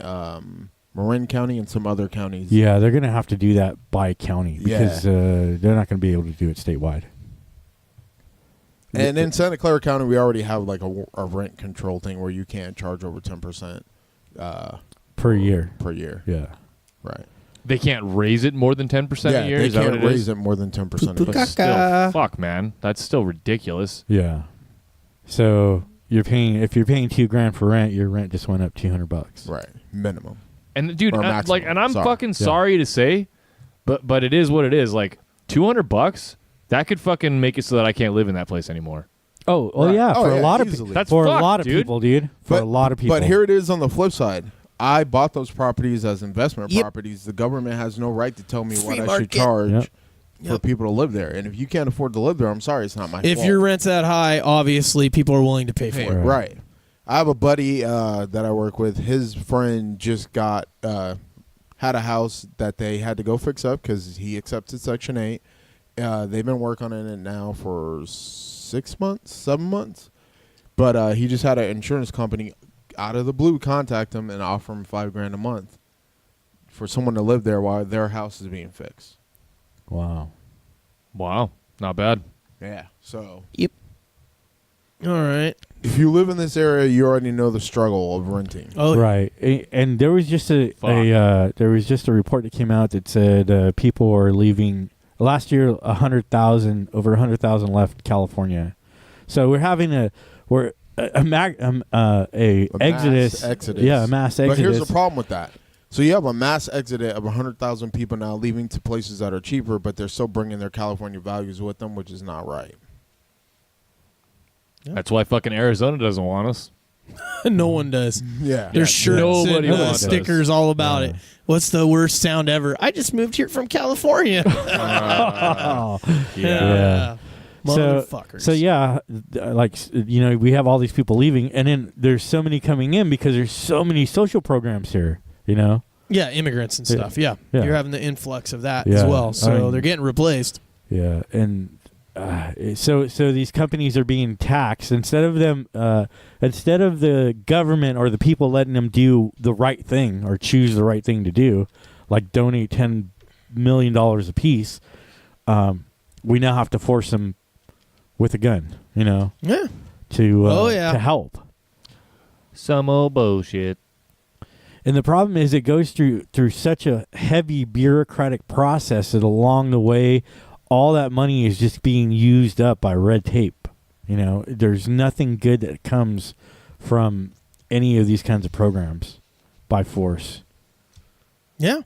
Marin County and some other counties. yeah, they're gonna have to do that by county Yeah. because they're not gonna be able to do it statewide. And in Santa Clara County, we already have like a rent control thing where you can't charge over 10% Per year. per year. Yeah. Right. They can't raise it more than 10% a year. they Is that what can't it raise is? it more than 10%. Poo-poo But a year. still, fuck, man, that's still ridiculous. Yeah. So you're paying $2,000 for rent, your rent just went up $200. Right, minimum. And dude, Or like, maximum. and I'm Sorry. fucking sorry to say, but it is what it is. Like $200, that could fucking make it so that I can't live in that place anymore. Oh, well, Right. yeah, Oh, for a yeah, lot of easily. people. That's For a fucked, lot of dude. people, dude. For a lot of people. But here it is on the flip side. I bought those properties as investment Yep. properties. The government has no right to tell me Free what I market. should charge Yep. for Yep. people to live there. And if you can't afford to live there, I'm sorry, it's not my If fault. your rent's that high, obviously people are willing to pay for it. Right. I have a buddy that I work with. His friend just got had a house that they had to go fix up because he accepted Section 8. They've been working on it now for 6 months, 7 months. But he just had an insurance company out of the blue contact him and offer him $5,000 a month for someone to live there while their house is being fixed. Wow. Wow, not bad. Yeah. So Yep. All right. if you live in this area, you already know the struggle of renting. Oh, Right. And there was just a report that came out that said people are leaving last year. Over 100,000 left California. So we're having a exodus. Mass exodus. Yeah, a mass exodus. But here's the problem with that. So you have a mass exodus of 100,000 people now leaving to places that are cheaper, but they're still bringing their California values with them, which is not right. That's why fucking Arizona doesn't want us. no one does. Yeah. There's shirts nobody and wants us. stickers all about it. What's the worst sound ever? I just moved here from California. Oh. Yeah. So Motherfuckers. we have all these people leaving, and then there's so many coming in because there's so many social programs here. You know. Yeah, immigrants and stuff. Yeah. Yeah. You're having the influx of that Yeah. as well. So I mean- they're getting replaced. Yeah, and so these companies are being taxed instead of the government or the people letting them do the right thing or choose the right thing to do, like donate $10 million a piece. We now have to force them with a gun, Yeah. to help. Some old bullshit. And the problem is it goes through such a heavy bureaucratic process that along the way, all that money is just being used up by red tape. You know, there's nothing good that comes from any of these kinds of programs by force. Yeah.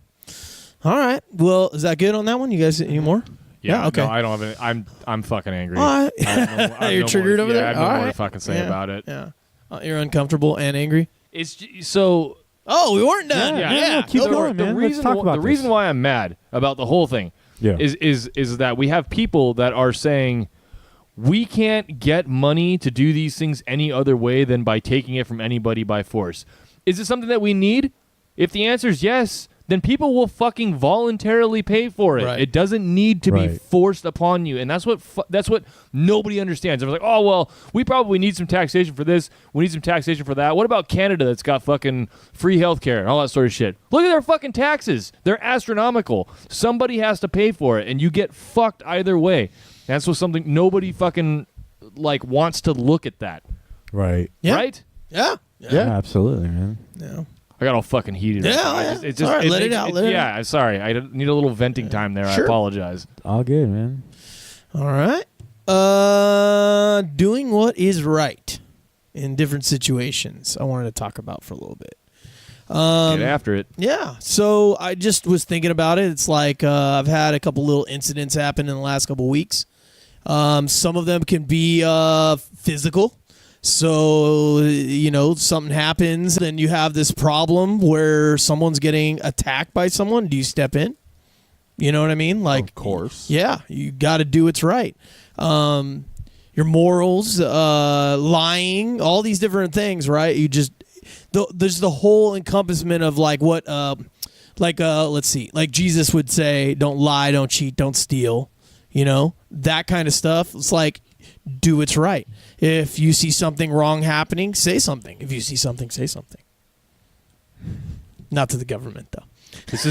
All right. Well, is that good on that one? You guys any more? Yeah, okay. No, I don't have any. I'm fucking angry. All right. I have You're no triggered more, over there? I have no All more to right. fucking say Yeah. about it. Yeah. You're uncomfortable and angry? So. Oh, we weren't done. Yeah. Keep going, man. Let's talk about the reason why I'm mad about the whole thing is that we have people that are saying we can't get money to do these things any other way than by taking it from anybody by force. Is it something that we need? If the answer is yes, then people will fucking voluntarily pay for it. Right. It doesn't need to be Right. forced upon you, and that's what nobody understands. They're like, oh well, we probably need some taxation for this. We need some taxation for that. What about Canada that's got fucking free healthcare and all that sort of shit? Look at their fucking taxes. They're astronomical. Somebody has to pay for it, and you get fucked either way. That's what something nobody fucking wants to look at that. Right. Yeah. Right? Yeah. Yeah, absolutely, man. Yeah. I got all fucking heated. Yeah, I yeah. just, All right, let it makes- out, let it yeah, sorry. I need a little venting time there. Sure. I apologize. All good, man. All right. Doing what is right in different situations. I wanted to talk about for a little bit. Get after it. Yeah. So I just was thinking about it. It's like I've had a couple little incidents happen in the last couple weeks. Some of them can be physical. So, something happens, then you have this problem where someone's getting attacked by someone. Do you step in? You know what I mean? Of course. Yeah, you got to do what's right. Your morals, lying, all these different things, right? There's the whole encompassment of let's see, like Jesus would say, don't lie, don't cheat, don't steal, that kind of stuff. It's like, do what's right. If you see something wrong happening, say something. If you see something, say something. Not to the government, though. This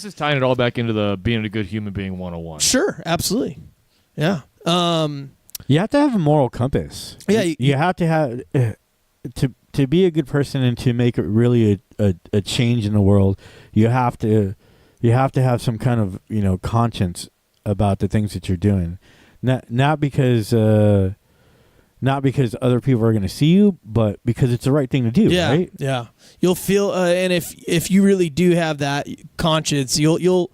is tying it all back into the being a good human being 101. Sure, absolutely. Yeah. You have to have a moral compass. Yeah, you have to have to be a good person and to make it really a change in the world. You have to have some kind of conscience about the things that you're doing. Not because not because other people are going to see you, but because it's the right thing to do, Yeah, right? yeah. You'll feel, and if you really do have that conscience, you'll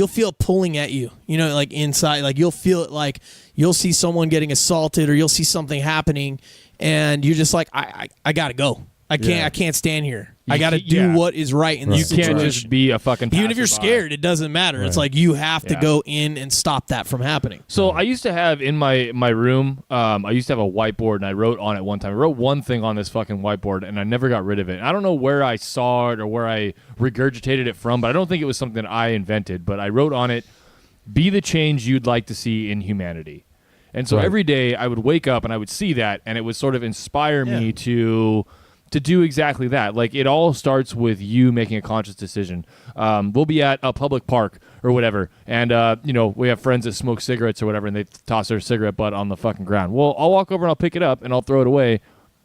feel pulling at you. You know, like inside, like you'll feel it. Like you'll see someone getting assaulted, or you'll see something happening, and you're just like, I gotta go. I can't stand here. I got to do what is right in this situation. You can't just be a fucking Even if you're passerby. scared, it doesn't matter. It's like you have to go in and stop that from happening. So I used to have in my room, I used to have a whiteboard, and I wrote on it one time. I wrote one thing on this fucking whiteboard, and I never got rid of it. I don't know where I saw it or where I regurgitated it from, but I don't think it was something that I invented. But I wrote on it, "Be the change you'd like to see in humanity." And so every day I would wake up and I would see that, and it would sort of inspire me to do exactly that. Like, it all starts with you making a conscious decision. We'll be at a public park or whatever, and we have friends that smoke cigarettes or whatever, and they toss their cigarette butt on the fucking ground. Well, I'll walk over and I'll pick it up and I'll throw it away,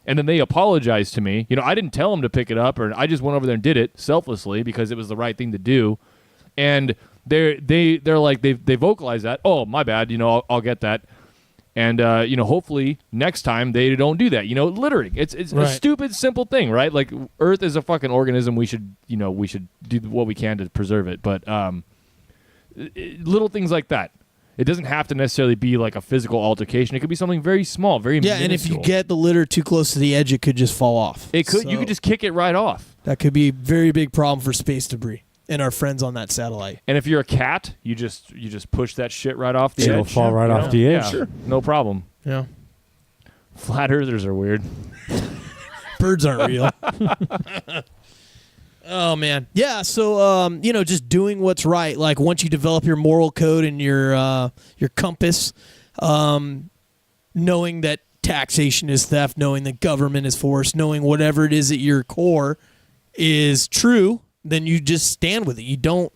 and then they apologize to me. I didn't tell them to pick it up, or I just went over there and did it selflessly because it was the right thing to do. And they're like, they vocalize that. Oh, my bad. I'll get that. And, hopefully next time they don't do that. Littering. It's a stupid, simple thing, right? Like, Earth is a fucking organism. We should do what we can to preserve it. But little things like that. It doesn't have to necessarily be like a physical altercation. It could be something very small, very minuscule. And if you get the litter too close to the edge, it could just fall off. You could just kick it right off. That could be a very big problem for space debris and our friends on that satellite. And if you're a cat, you just push that shit right off the edge. It'll fall right off the edge. Yeah, sure. No problem. Yeah. Flat earthers are weird. Birds aren't real. Oh, man. Yeah, so, just doing what's right. Like, once you develop your moral code and your compass, knowing that taxation is theft, knowing that government is force, knowing whatever it is at your core is true, then you just stand with it. You don't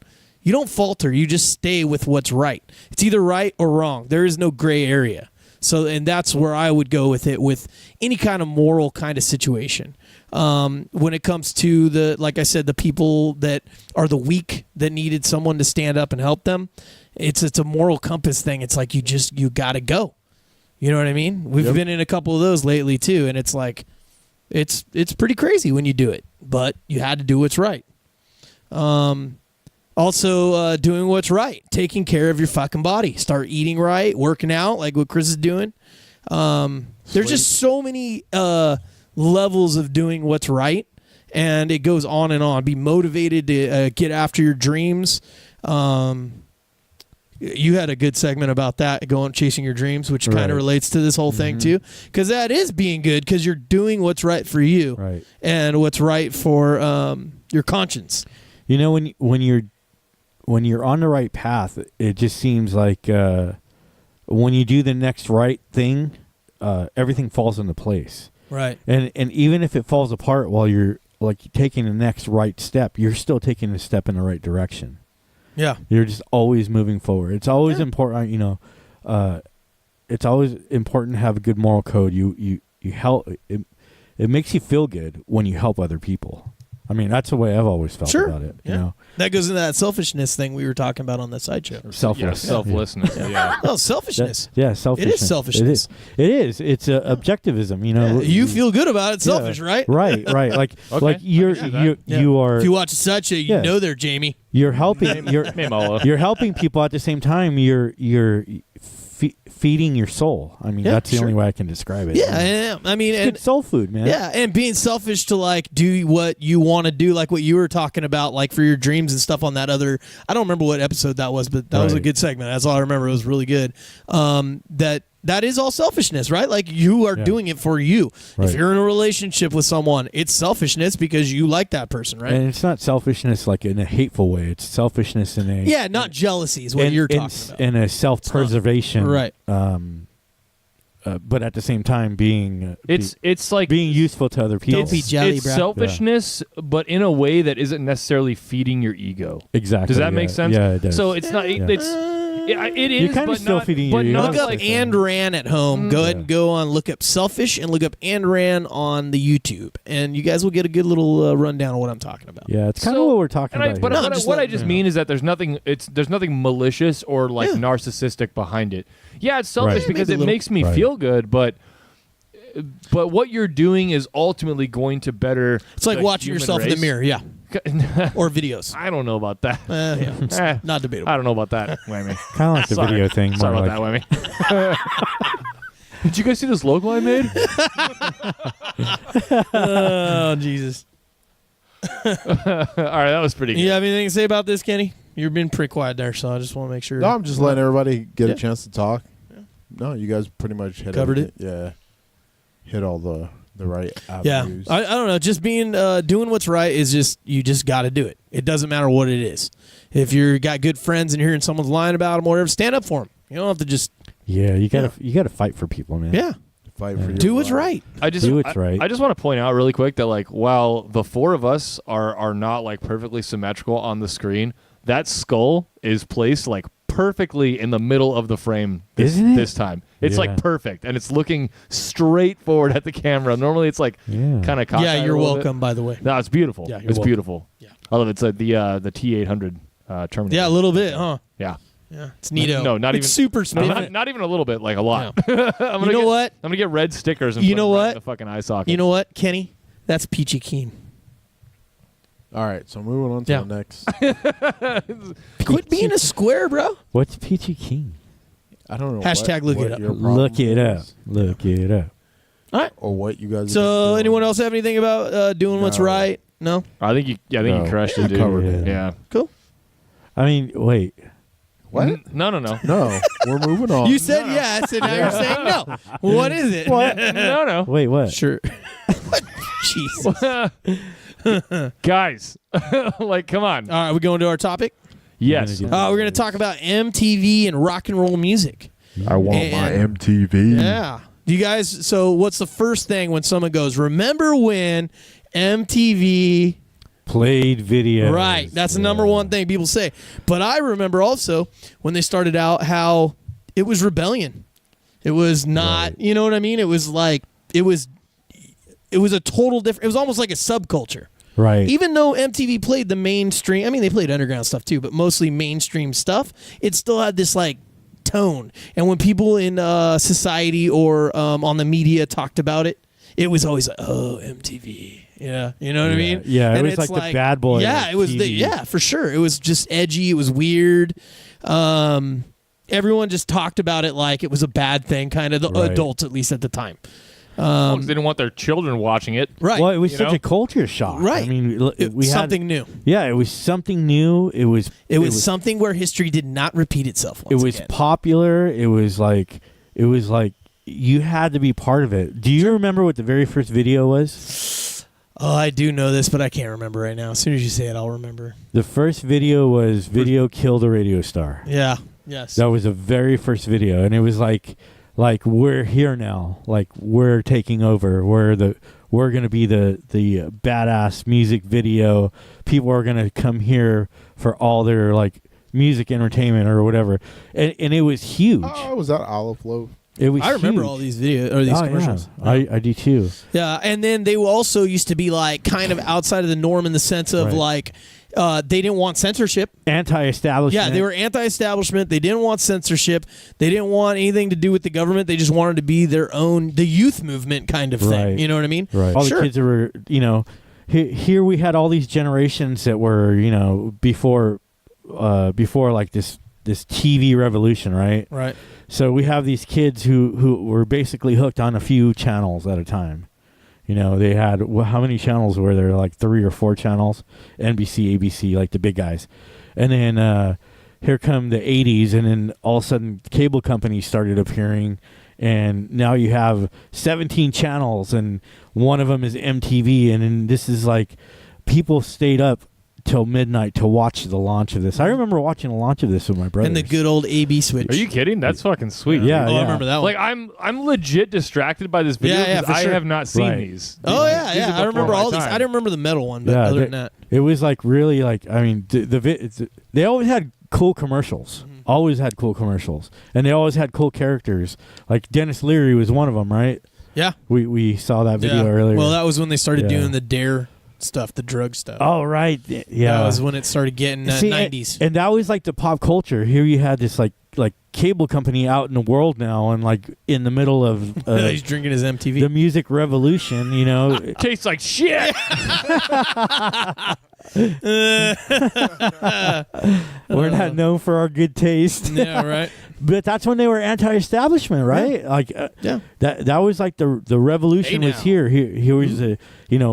falter. You just stay with what's right. It's either right or wrong. There is no gray area. So, and that's where I would go with it, with any kind of moral kind of situation. When it comes to like I said, the people that are the weak that needed someone to stand up and help them, it's a moral compass thing. It's like you got to go. You know what I mean? We've been in a couple of those lately too, and it's like it's pretty crazy when you do it, but you had to do what's right. Also, doing what's right, taking care of your fucking body. Start eating right, working out, like what Chris is doing. There's just so many levels of doing what's right, and it goes on and on. Be motivated to get after your dreams. You had a good segment about that, going chasing your dreams, which kind of relates to this whole thing too, because that is being good, because you're doing what's right for you, and what's right for your conscience. When you're on the right path, it just seems like when you do the next right thing, everything falls into place. Right. And even if it falls apart while you're like taking the next right step, you're still taking a step in the right direction. Yeah. You're just always moving forward. It's always important, it's always important to have a good moral code. You help. It makes you feel good when you help other people. I mean, that's the way I've always felt about it. That goes into that selfishness thing we were talking about on the sideshow. Selflessness. Yeah. Oh, selfishness. Selfishness. It is selfishness. It is. It's objectivism. You feel good about it. Selfish, right? Right. Like you are. If you watch a sideshow, you know they're Jamie. You're helping. You're helping people at the same time. You're feeding your soul. I mean, that's the only way I can describe it. Yeah, I mean, it's good soul food, man. Yeah, and being selfish to like do what you want to do, like what you were talking about, like for your dreams and stuff on that other. I don't remember what episode that was, but that was a good segment. That's all I remember. It was really good. That is all selfishness, right? Like you are doing it for you. Right. If you're in a relationship with someone, it's selfishness because you like that person, right? And it's not selfishness like in a hateful way. It's selfishness in a not jealousy is what you're talking about. In a self-preservation, right? But at the same time, being it's like being useful to other people. Don't be jelly, it's bro. Selfishness, but in a way that isn't necessarily feeding your ego. Exactly. Does that make sense? Yeah, it does. So it's not. It is. You're kind of still feeding your ego. Look up Ayn Rand at home. Go ahead and go on, look up selfish, and look up Ayn Rand on the YouTube, and you guys will get a good little rundown of what I'm talking about. Yeah, it's kind of what we're talking about. But here. what I just mean is that there's nothing malicious or like narcissistic behind it. Yeah, it's selfish because it makes me feel good, but but what you're doing is ultimately going to better. It's like the watching human yourself in race. the mirror, yeah, or videos. I don't know about that. Yeah, it's Eh, not debatable. I don't know about that, Whammy. Kind of like the Sorry. video thing. Sorry more about like, that, Whammy. Did you guys see this logo I made? Oh Jesus! All right, that was pretty good. You have anything to say about this, Kenny? You've been pretty quiet there, so I just want to make sure. No, I'm just letting everybody get Yeah. a chance to talk. No, you guys pretty much hit Covered everything. Yeah, hit all the right Yeah, avenues. I don't know. Just being doing what's right is just you just got to do it. It doesn't matter what it is. If you got good friends and hearing someone's lying about them or whatever, stand up for them. You don't have to just yeah, you gotta fight for people, man. yeah Fight for your do what's life. right. I just Do what's right. I just want to point out really quick that like while the four of us are not like perfectly symmetrical on the screen, that skull is placed like perfectly in the middle of the frame Isn't it? this time. It's Yeah. like perfect and it's looking straight forward at the camera. Normally it's like Yeah. kind of Yeah, you're welcome. By the way. No, it's beautiful. Yeah, you're it's welcome. beautiful. Yeah. I love it. It's like the T800 Terminator. Yeah, a little bit, huh? Yeah. Yeah, it's neato. No, not it's even super No, spiffy. not even a little bit, like a lot. I'm You gonna know get, what? I'm gonna get red stickers and You put know them right what? in the fucking eye socket. You know what, Kenny? That's peachy keen. All right, so moving on to Yeah. the next. Quit being a square, bro. What's Peachy King? I don't know. Hashtag look what it up. your problem Look it up. is, Look it up. All right. or what you guys. So, are anyone else have anything about doing what's No. right? No. I think you No. you crushed Yeah, it, dude. covered it. Yeah. Cool. I mean, wait. What? No. No, we're moving on. You said yes, and now you're saying no. What is it? What? no. Wait, what? Sure. Jesus. Guys, like, come on. All right, we going to our topic. Yes. We're gonna We're going to talk about MTV and rock and roll music. I want my And- MTV. Yeah. Do you guys? So, what's the first thing when someone goes? Remember when MTV? Played video. Right. That's the number one thing people say. But I remember also when they started out how it was rebellion. It was not. Right. You know what I mean? It was like it was a total different. It was almost like a subculture. Right. Even though MTV played the mainstream, I mean, they played underground stuff too, but mostly mainstream stuff, it still had this like tone. And when people in society or on the media talked about it, it was always like, oh, MTV. Yeah. You know what I mean? Yeah, it And was it's like the bad boy Yeah, of it was TV. for sure. It was just edgy. It was weird. Everyone just talked about it like it was a bad thing, kind of the Right. adults, at least at the time. They didn't want their children watching it. Right. Well, it was You such know? a culture shock. Right. I mean, we had something new. Yeah, it was something new. It was Something where history did not repeat itself. it Once was again. popular. It was like you had to be part of it. Do you remember what the very first video was? Oh, I do know this, but I can't remember right now. As soon as you say it, I'll remember. The first video was "Video Killed a Radio Star." Yeah. Yes. That was the very first video, and it was like we're here now, like we're taking over. We're gonna be the badass music video. People are gonna come here for all their like music entertainment or whatever, and it was huge. Oh, was that Olive Loaf? It was. I remember huge. all these these commercials. Yeah. I do too. Yeah, and then they also used to be like kind of outside of the norm in the sense of Right. like they didn't want censorship. Anti-establishment. Yeah, they were anti-establishment. They didn't want censorship. They didn't want anything to do with the government. They just wanted to be their own, the youth movement kind of thing. Right. You know what I mean? Right. All Sure. the kids that were, here we had all these generations that were, before like this TV revolution, right? Right. So we have these kids who were basically hooked on a few channels at a time. They had, how many channels were there? Like 3 or 4 channels, NBC, ABC, like the big guys. And then here come the 80s, and then all of a sudden cable companies started appearing, and now you have 17 channels, and one of them is MTV, and then this is like people stayed up till midnight to watch the launch of this. I remember watching the launch of this with my brother. And the good old AB switch. Are you kidding? That's fucking sweet. Yeah, Oh, yeah. I remember that one. Like I'm legit distracted by this video Yeah, yeah, because for I sure. have not seen Right. these. Oh yeah, These yeah. are I remember before all my these. time. I didn't remember the metal one, but Yeah, other they- than that, It was like really like, I mean, they always had cool commercials. Mm-hmm. Always had cool commercials, and they always had cool characters. Like Dennis Leary was one of them, right? yeah, We saw that video yeah. earlier. Well, that was when they started Yeah. doing the Dare stuff, the drug stuff. oh right, yeah. That was when it started getting See, 90s. and that was like the pop culture. Here you had this like cable company out in the world now, and like in the middle of He's drinking his MTV. the music revolution. You know, Tastes like shit. we're not known for our good taste. Yeah, right. But that's when they were anti-establishment, right? Yeah. That was like the revolution Hey, was now. here. Here was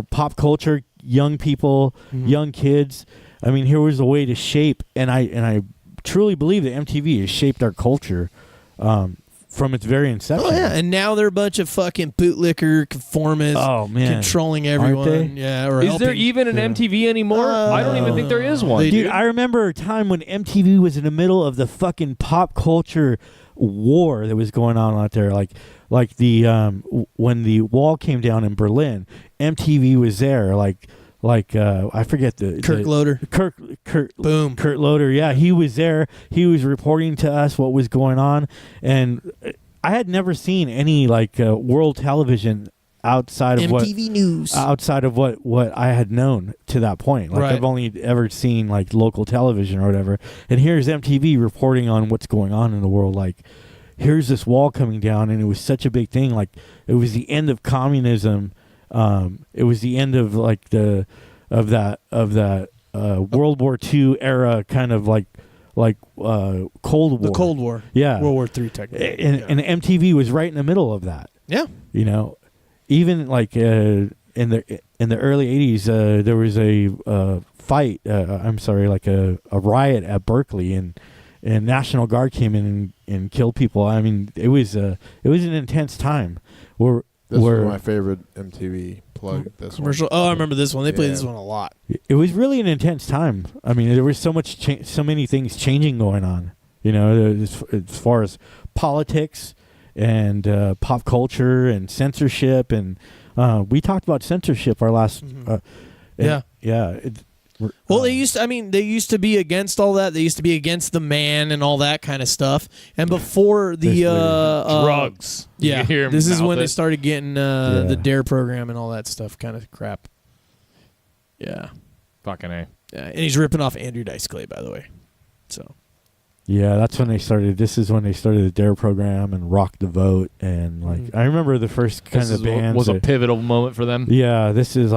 pop culture, young people, young kids. I mean, here was a way to shape, and I truly believe that MTV has shaped our culture from its very inception. Oh yeah, and now they're a bunch of fucking bootlicker conformists. Oh, man. controlling everyone. Aren't they? Yeah, or Is there helping. even an MTV anymore? I don't even think there is one. They Dude, do. I remember a time when MTV was in the middle of the fucking pop culture war that was going on out there. Like the when the wall came down in Berlin, MTV was there. I forget the Kurt Loder. Kurt Boom. Kurt Loder. Yeah, he was there. He was reporting to us what was going on, and I had never seen any world television outside of MTV News. outside of what I had known to that point. Right. I've only ever seen local television or whatever. And here's MTV reporting on what's going on in the world. Here's this wall coming down, and it was such a big thing. It was the end of communism. It was the end of that World War II era kind of Cold War. The Cold War. Yeah. World War III technically. And MTV was right in the middle of that. Yeah. You know, even in the early 80s, there was a fight. A riot at Berkeley, and National Guard came in and killed people. I mean, it was an intense time. This was my favorite MTV plug. This Commercial. one. Oh, I remember this one. They played Yeah. this one a lot. It was really an intense time. I mean, there was so many things changing going on. You know, as far as politics and pop culture and censorship, and we talked about censorship our last. Yeah. Yeah. Well, they used to be against all that. They used to be against the man and all that kind of stuff. And before the Drugs. You yeah, can hear 'em this is mouth when they it. started getting the DARE program and all that stuff, kind of crap. Yeah, Fucking A. yeah, and he's ripping off Andrew Dice Clay, by the way. So Yeah, that's when they started. This is when they started the DARE program and Rock the Vote, and I remember the first kind This of bands was a that- pivotal moment for them. Yeah, this is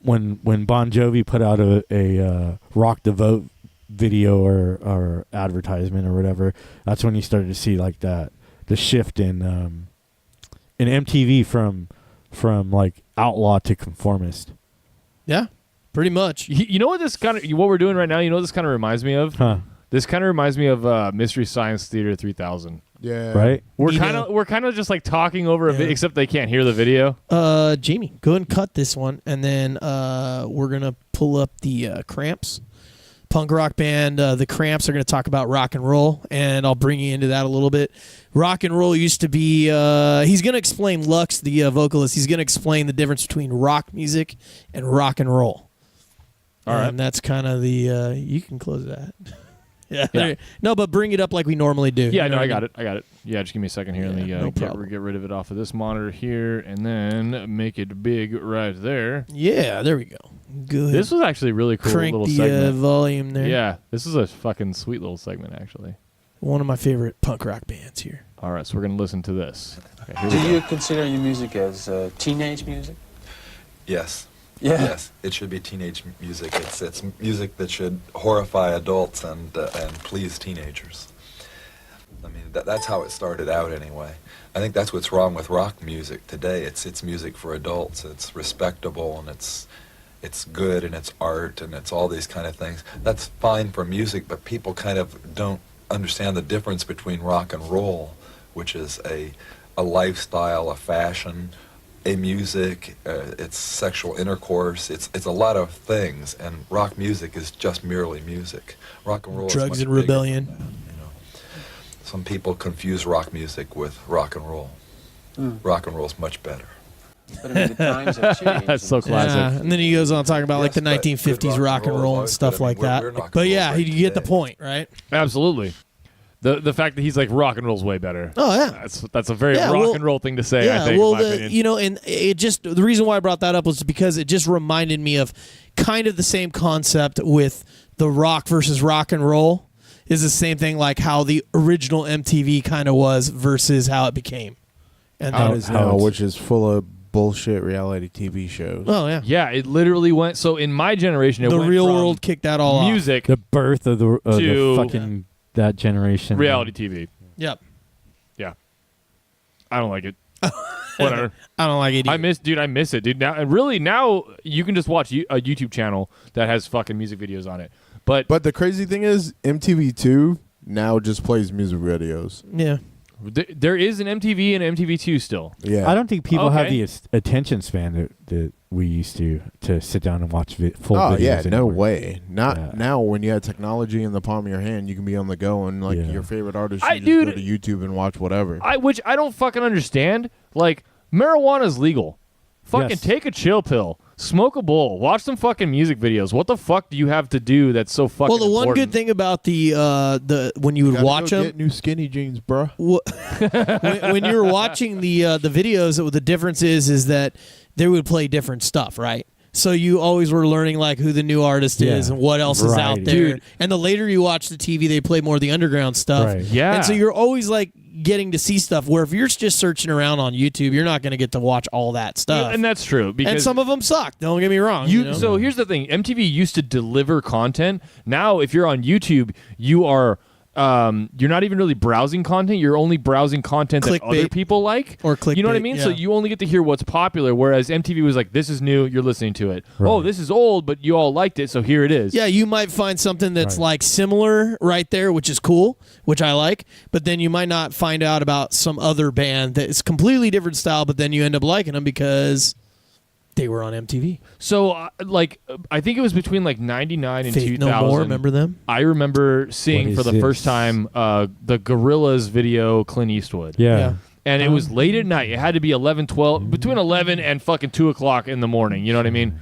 when Bon Jovi put out a Rock the Vote video or advertisement or whatever. That's when you started to see the shift in MTV from outlaw to conformist. yeah, pretty much. You know what what we're doing right now? You know what this kind of reminds me of? Huh? This kind of reminds me of Mystery Science Theater 3000. Yeah. Right? We're Nino. kind of just talking over a Yeah. video, except they can't hear the video. Jamie, go ahead and cut this one, and then we're gonna pull up the Cramps, punk rock band. The Cramps are gonna talk about rock and roll, and I'll bring you into that a little bit. Rock and roll used to be. He's gonna explain Lux, the vocalist. He's gonna explain the difference between rock music and rock and roll. All right. And that's kind of the. You can close that. Yeah. Yeah. No, but bring it up like we normally do. Yeah, You know no, what I got it. Yeah, just give me a second here. Let me Yeah, no get problem. rid of it off of this monitor here, and then make it big right there. Yeah, there we go. Good. This was actually a really cool Crank little the segment. volume there. Yeah, this is a fucking sweet little segment, actually. One of my favorite punk rock bands here. All right, so we're going to listen to this. Okay, here Do we go. you consider your music as teenage music? Yes. Yeah. Yes, it should be teenage music. It's music that should horrify adults and please teenagers. I mean, that's how it started out anyway. I think that's what's wrong with rock music today. It's music for adults. It's respectable and it's good and it's art and it's all these kind of things. That's fine for music, but people kind of don't understand the difference between rock and roll, which is a lifestyle, a fashion, a music, it's sexual intercourse, it's a lot of things, and rock music is just merely music. Rock and roll Drugs is and much bigger. rebellion. You know, some people confuse rock music with rock and roll. Rock and roll is much better. But I mean, the times have changed. That's so classic. Yeah, and then he goes on talking about Yes, the but 1950s rock and roll and stuff like that. We're not But gonna yeah, roll right you get the today. point, right? Absolutely. The fact that he's like rock and roll's way better. Oh yeah. That's a very Yeah, rock well- and roll thing to say. Yeah, I think, well, in my opinion. you know, and it just the reason why I brought that up was because it just reminded me of kind of the same concept with the rock versus rock and roll. is the same thing like how the original MTV kind of was versus how it became. And How then, it is now, which is full of bullshit reality TV shows. oh yeah, Yeah, it literally went. So in my generation, it the went real from world kicked that all music The birth of the To- fucking that generation. reality TV. off. Yep. I don't like it. Whatever. I don't like it. I miss it, dude. Now, and really, now you can just watch a YouTube channel that has fucking music videos on it. But But the crazy thing is, MTV2 now just plays music videos. Yeah. there is an MTV and MTV2 still. Yeah. I don't think people have Okay. the attention span that we used to sit down and watch full Oh videos. yeah, no anymore. way. Not Yeah. now. When you have technology in the palm of your hand, you can be on the go and like Yeah. your favorite artist. I- You just go dude- to YouTube and watch whatever. Which I don't fucking understand. Like, marijuana's legal. Fucking Yes. take a chill pill. Smoke a bowl. Watch some fucking music videos. What the fuck do you have to do that's so fucking Well, the one important? good thing about the when you would Gotta watch go them get new skinny jeans, bruh. when you're watching the videos, the difference is that they would play different stuff, right? So you always were learning like who the new artist is Yeah. and what else is out Variety. there. Dude. And the later you watch the TV, they play more of the underground stuff. Right. Yeah. And so you're always like getting to see stuff where if you're just searching around on YouTube, you're not going to get to watch all that stuff. And that's true. Because And some of them suck. Don't get me wrong. You know? So here's the thing: MTV used to deliver content. Now, if you're on YouTube, you are you're not even really browsing content. You're only browsing content that other Clickbait. people like, Or You know what I clickbait, mean? So yeah. you only get to hear what's popular. Whereas MTV was like, "This is new. You're listening to it. Oh, Right. this is old, but you all liked it, so here it is." Yeah, you might find something that's Right. like similar right there, which is cool, which I like. But then you might not find out about some other band that is completely different style, but then you end up liking them because they were on MTV. So, I think it was between like '99 and Faith 2000. No More, remember them? I remember seeing What for is the this? first time the Gorillaz video, Clint Eastwood. Yeah. And it was late at night. It had to be 11, 12, between 11 and fucking 2 o'clock in the morning. You know what I mean?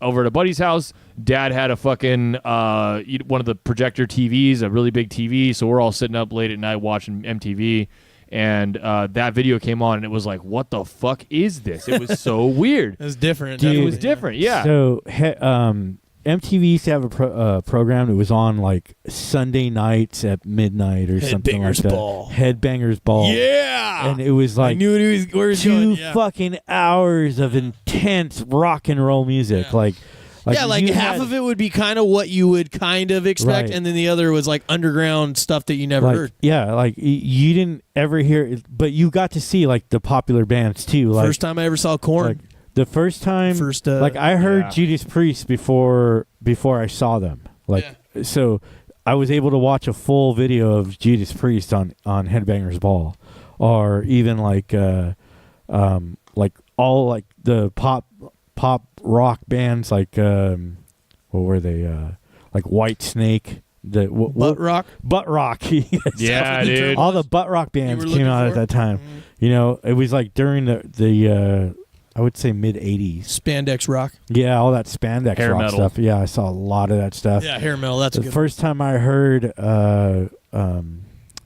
Over at a buddy's house, Dad had a fucking one of the projector TVs, a really big TV. So we're all sitting up late at night watching MTV. And that video came on, and it was like, what the fuck is this? It was so weird. It was different. Dude. It was different, yeah. So MTV used to have a program that was on like Sunday nights at midnight or something like Headbangers that. Ball. Headbangers Ball. Yeah. And it was I like knew where he was 2 going. Yeah. fucking hours of intense rock and roll music. Yeah. Like yeah, like you half had- of it would be kind of what you would kind of expect, Right. and then the other was like underground stuff that you never like, heard. yeah, like you didn't ever hear it, but you got to see like the popular bands too. Like First time I ever saw Korn. like the first time, First, like I heard yeah. Judas Priest before I saw them. Like so, I was able to watch a full video of Judas Priest on Headbangers Ball, or even like all like the pop rock bands like what were they like White Snake, the Butt Rock. Butt Rock. Yes. Yeah, dude. All the butt rock bands were came looking out for? at that time. Mhm. You know, it was like during the I would say mid '80s. Spandex Rock. Yeah, all that spandex Hair rock metal. stuff. Yeah, I saw a lot of that stuff. Yeah, hair metal. That's a The good. first time I heard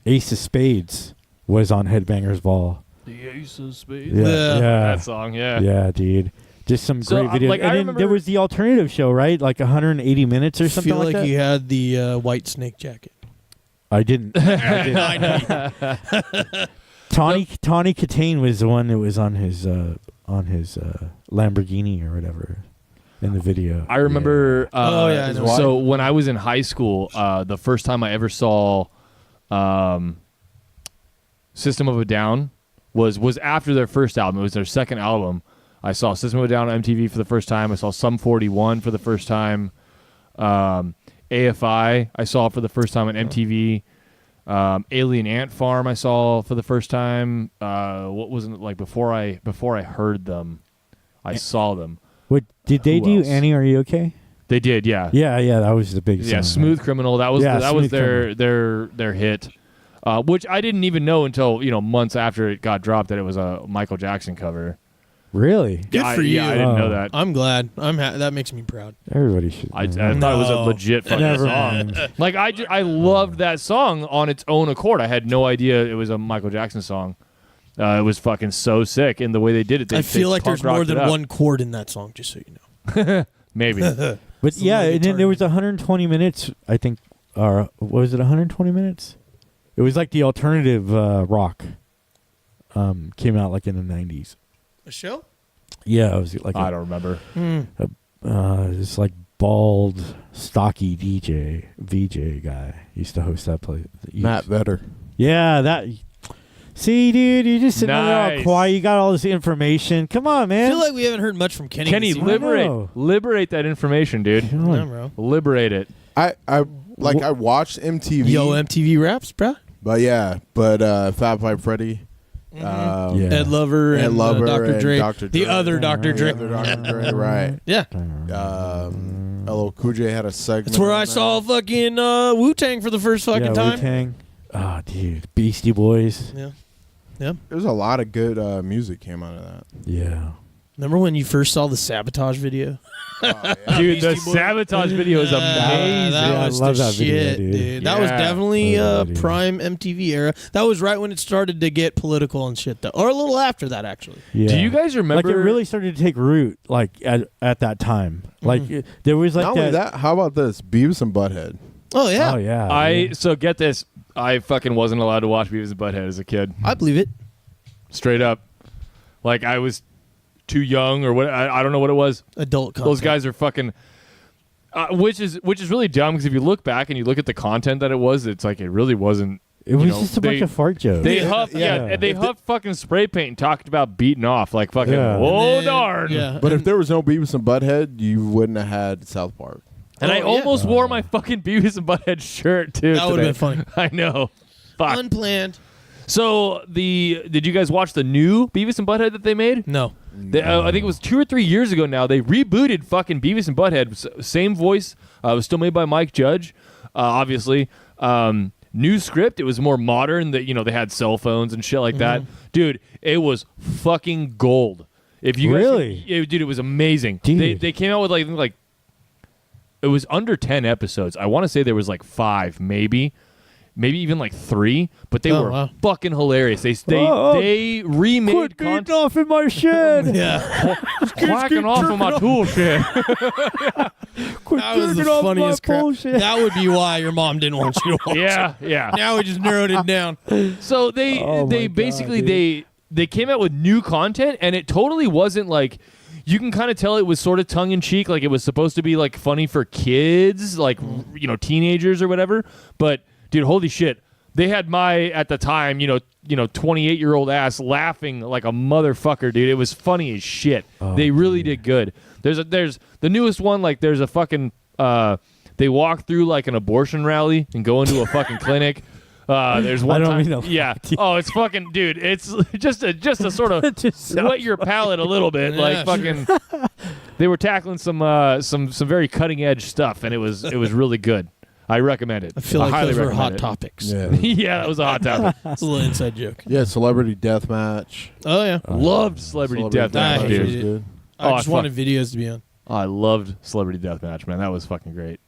Ace of Spades was on Headbangers Ball. The Ace of Spades. Yeah, Yeah. That song, yeah. yeah, dude. Just some So, great videos. like, I and then remember- there was the alternative show, right? Like 180 minutes or I something feel like that. you had the White Snake jacket. I didn't. I didn't. Tawny Katane was the one that was on his Lamborghini or whatever in the video. I remember. Oh, yeah, I know. So when I was in high school, the first time I ever saw System of a Down was after their first album. It was their second album. I saw System of a Down on MTV for the first time. I saw Sum 41 for the first time. AFI I saw for the first time on MTV. Alien Ant Farm I saw for the first time. What was it like before I heard them? I saw them. What did they Who do? else? Annie, are you okay? They did, yeah. Yeah, that was the big. Yeah, song, Smooth Criminal. That was Yeah, that was Smooth their hit, which I didn't even know until months after it got dropped that it was a Michael Jackson cover. Really? Good for you. Yeah, I didn't know Oh. that. I'm glad. That makes me proud. Everybody should. I thought it was a No. legit fucking Never song. mind. Like I loved that song on its own accord. I had no idea it was a Michael Jackson song. It was fucking so sick in the way they did it. I feel like there's more than one. one chord in that song, just so you know. Maybe. But It's a yeah, little and then there was guitar. 120 minutes, I think, or was it 120 minutes? It was like the alternative rock. Came out like in the 90s. A show? Yeah, it was like I don't remember. this like bald, stocky VJ guy used to host that place. Matt Vetter. Yeah, that. See, dude, you just sitting there all Nice. quiet. You got all this information. Come on, I man. feel like we haven't heard much from Kenny. Kenny, this evening. know. liberate that information, dude. Come on. Yeah, bro. Liberate it. I watched MTV. Yo, MTV Raps, bro. But Fat Five Freddy. Yeah. Ed Lover Ed and Lover Dr. and Dre. Dr. The Dre. other Dr. Dre. The other Dr. Dre, right. Yeah. LL Cool J had a segment. That's where on I that. saw fucking Wu-Tang for the first fucking time. Wu-Tang. Oh, dude. Beastie Boys. Yeah. Yeah. There's a lot of good music came out of that. Yeah. Remember when you first saw the Sabotage video? Dude, the Beastie Boys. Sabotage video is amazing. That Yeah, I was love the that video, shit, dude. That was Yeah. definitely Love that video. prime MTV era. That was right when it started to get political and shit, though. Or a little after that, actually. Yeah. Do you guys remember? Like, it really started to take root, like, at that time. Like, there was, like, Not only that, how about this? Beavis and Butthead. Oh, yeah. Oh, yeah. So get this. I fucking wasn't allowed to watch Beavis and Butthead as a kid. I believe it. Straight up. Like, I was too young or what. I don't know what it was. Adult content. Those guys are fucking. Which is really dumb because if you look back and you look at the content that it was, it's like it really wasn't. It was you know, just a bunch of fart jokes. They huffed, yeah. they huffed fucking spray paint and talked about beating off like fucking. Yeah. Oh And then- darn! Yeah. But if there was no Beavis and Butthead, you wouldn't have had South Park. And I Oh, yeah. almost wore my fucking Beavis and Butthead shirt too. That would've today. been funny. I know. Fuck. Unplanned. So did you guys watch the new Beavis and Butthead that they made? No. I think it was 2 or 3 years ago now. They rebooted fucking Beavis and Butthead. Same voice. It was still made by Mike Judge, obviously. New script. It was more modern. That they had cell phones and shit like that. Dude, it was fucking gold. If you guys Really? dude, it was amazing. Dude. They came out with like it was under 10 episodes. I want to say there was like 5, maybe even like 3, but they were wow. fucking hilarious. They remade Quit beating content. off in my shed. Yeah. Whacking off of my tool shit. Quit That was the jerking off my funniest crap. bullshit. That would be why your mom didn't want you to watch it. yeah. Now we just narrowed it down. So they Oh my God, basically dude. they came out with new content, and it totally wasn't like. You can kind of tell it was sort of tongue in cheek, like it was supposed to be like funny for kids, like teenagers or whatever. But dude, holy shit, they had my at the time 28-year-old ass laughing like a motherfucker, dude. It was funny as shit. Oh, they really did good. There's the newest one, like there's a fucking they walk through like an abortion rally and go into a fucking clinic. There's one I don't time, mean to yeah. Oh, it's fucking, dude. It's just a sort of Just sounds wet your palate a little bit, Yeah, like fucking. They were tackling some very cutting edge stuff, and it was really good. I recommend it. I feel like highly those were recommend hot it. topics. Yeah. Yeah, that was a hot topic. It's a little inside joke. Yeah, Celebrity Deathmatch. Oh, yeah. Loved Celebrity Deathmatch, Deathmatch, dude. was dude. good. I Oh, just fuck. wanted videos to be on. I loved Celebrity Deathmatch, man. That was fucking great.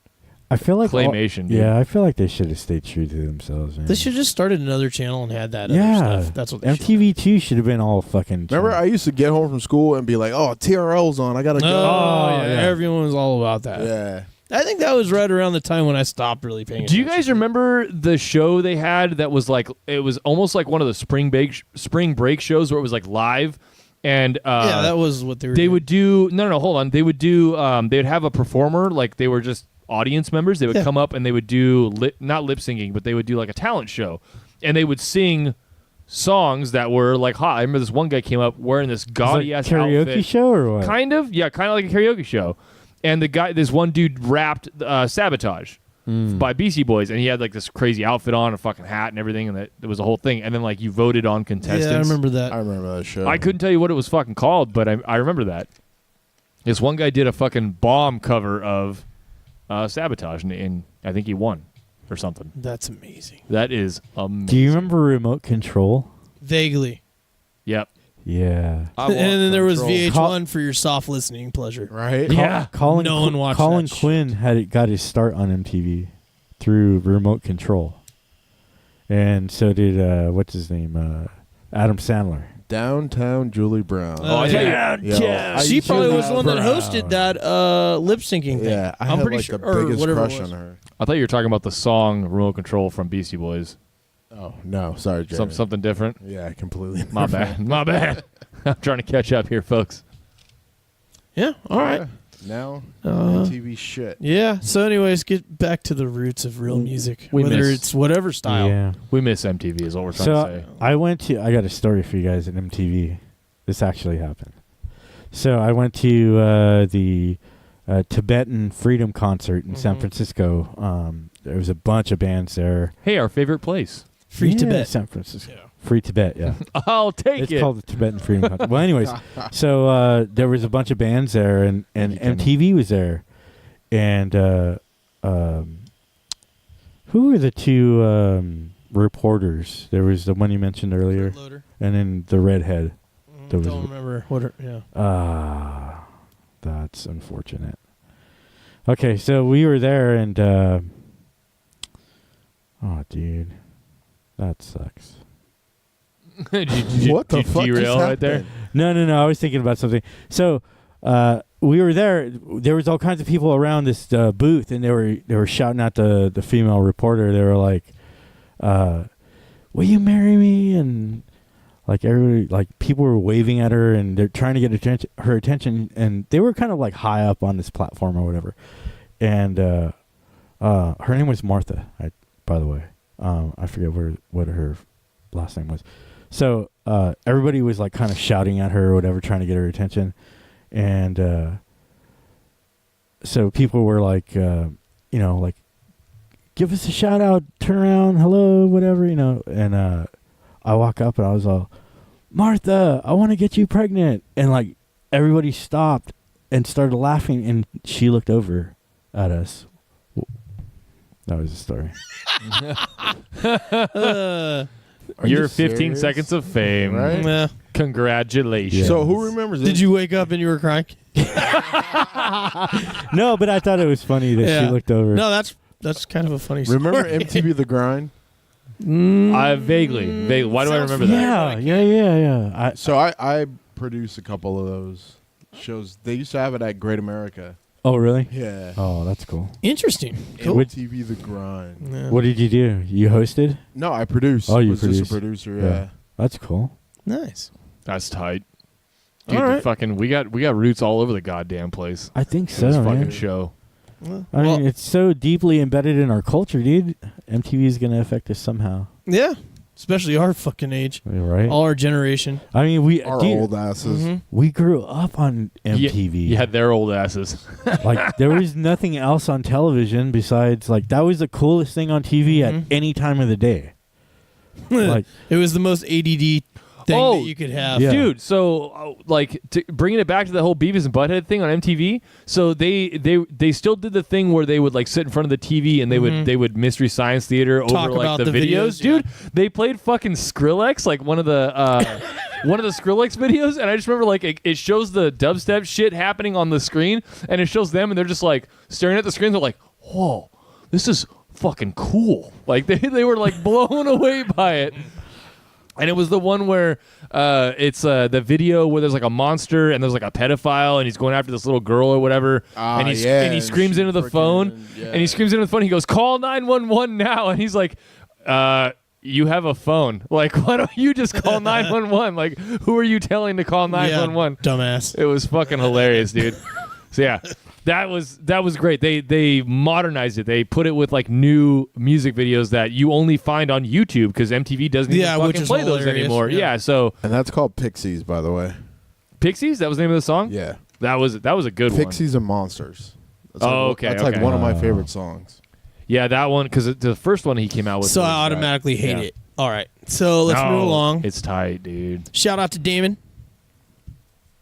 I feel like Claymation, dude. Yeah, I feel like they should have stayed true to themselves, man. They should have just started another channel and had that yeah, other stuff. That's what they should. MTV2 should have been all fucking. Remember, I used to get home from school and be like, "Oh, TRL's on. I gotta Oh, go." yeah. Everyone was all about that. Yeah. I think that was right around the time when I stopped really paying attention. Do you guys remember the show they had that was like it was almost like one of the spring break shows where it was like live, and yeah, that was what they were. they doing. would do hold on, they would do they would have a performer, like they were just audience members. They would come up and they would do not lip syncing, but they would do like a talent show, and they would sing songs that were like hot. I remember this one guy came up wearing this gaudy ass karaoke outfit. show or what? Kind of like a karaoke show. And this one dude rapped Sabotage by Beastie Boys, and he had like this crazy outfit on, a fucking hat and everything, and that it was a whole thing. And then like you voted on contestants. Yeah, I remember that. I remember that show. I couldn't tell you what it was fucking called, but I remember that. This one guy did a fucking bomb cover of Sabotage, and I think he won or something. That's amazing. That is amazing. Do you remember Remote Control? Vaguely. Yep. Yeah. And then there was Control. VH1 for your soft listening pleasure. Right? Yeah. Colin, No one watched Colin that shit. Quinn got his start on MTV through Remote Control, and so did what's his name, Adam Sandler. Downtown Julie Brown. Oh, I thought you- Yo, She I probably was used the one that to- hosted that lip syncing thing. Yeah, I I'm had pretty like sure, the or biggest whatever it crush was. on her. I thought you were talking about the song "Remote Control" from Beastie Boys. Oh no, sorry, Jeremy. Something different. Yeah, completely. My bad. My bad. I'm trying to catch up here, folks. Yeah. All right. Now, Uh, MTV shit. Yeah. So, anyways, get back to the roots of real music, We whether miss- it's whatever style. Yeah. We miss MTV, is what we're trying So to say. I got a story for you guys at MTV. This actually happened. So I went to the Tibetan Freedom Concert in San Francisco. There was a bunch of bands there. Hey, our favorite place. Free Yeah, Tibet. San Francisco. Yeah. Free Tibet, yeah. I'll take It's it. called the Tibetan Freedom Concert. Well, anyways, so there was a bunch of bands there, and You can- MTV was there. And who were the two reporters? There was the one you mentioned earlier, Loader. and then the redhead. There was Don't remember what. Yeah. That's unfortunate. Okay, so we were there, and oh, dude, that sucks. did you, What the did you fuck derail just right there? happened? No. I was thinking about something. So we were there. There was all kinds of people around this booth, and they were shouting at the female reporter. They were like, "Will you marry me?" And like everybody, like people were waving at her, and they're trying to get her attention. And they were kind of like high up on this platform or whatever. And her name was Martha. By the way, I forget what her last name was. So everybody was like kind of shouting at her or whatever, trying to get her attention. And so people were like, like, give us a shout out, turn around, hello, whatever, And I walk up and I was all, Martha, I want to get you pregnant. And like everybody stopped and started laughing, and she looked over at us. That was the story. Are Your you 15 serious? seconds of fame. Right? Nah. Congratulations. Yeah. So who remembers Did it? you wake up and you were crying? No, but I thought it was funny that Yeah. she looked over. No, that's kind of a funny story. Remember MTV The Grind? Vaguely. Why do I Sounds remember that? Yeah. So I produced a couple of those shows. They used to have it at Great America. Oh, really? Yeah. Oh, that's cool. Interesting. Cool. MTV The Grind. Yeah. What did you do? You hosted? No, I produced. Oh, you was just a produced. producer. Yeah. Yeah. That's cool. Nice. That's tight. Dude, All right. we got roots all over the goddamn place. I think This so, fucking man. show. I mean, it's so deeply embedded in our culture, dude. MTV is going to affect us somehow. Yeah. Especially our fucking age. Right? All our generation. I mean, Our dude, old asses. Mm-hmm. we grew up on MTV. Yeah, their old asses. Like, there was nothing else on television besides, like, that was the coolest thing on TV at any time of the day. Like, It was the most ADD thing Oh, that you could have. Yeah. Dude, so bringing it back to the whole Beavis and Butthead thing on MTV. So they still did the thing where they would like sit in front of the TV and they would Mystery Science Theater Talk over like about the the videos. videos, Dude, they played fucking Skrillex, like one of the Skrillex videos, and I just remember like it shows the dubstep shit happening on the screen, and it shows them, and they're just like staring at the screen. They're like, "Whoa, this is fucking cool!" Like they were like blown away by it. And it was the one where it's the video where there's like a monster and there's like a pedophile and he's going after this little girl or whatever. And he screams into the phone. And he screams into the phone. He goes, "Call 911 now." And he's like, "You have a phone. Like, why don't you just call 911? Like, who are you telling to call 911?" Yeah, dumbass. It was fucking hilarious, dude. So yeah. That was great. They modernized it. They put it with like new music videos that you only find on YouTube because MTV doesn't even which fucking is play those hilarious. anymore. Yeah. Yeah, so And that's called Pixies, by the way. Pixies, that was the name of the song? Yeah. That was a good Pixies and Monsters. That's Okay, That's okay. like one of my favorite songs. one. Yeah, that one because the first one he came out with. So was I automatically hate yeah. it. All right. So let's No, move along. It's tight, dude. Shout out to Damon.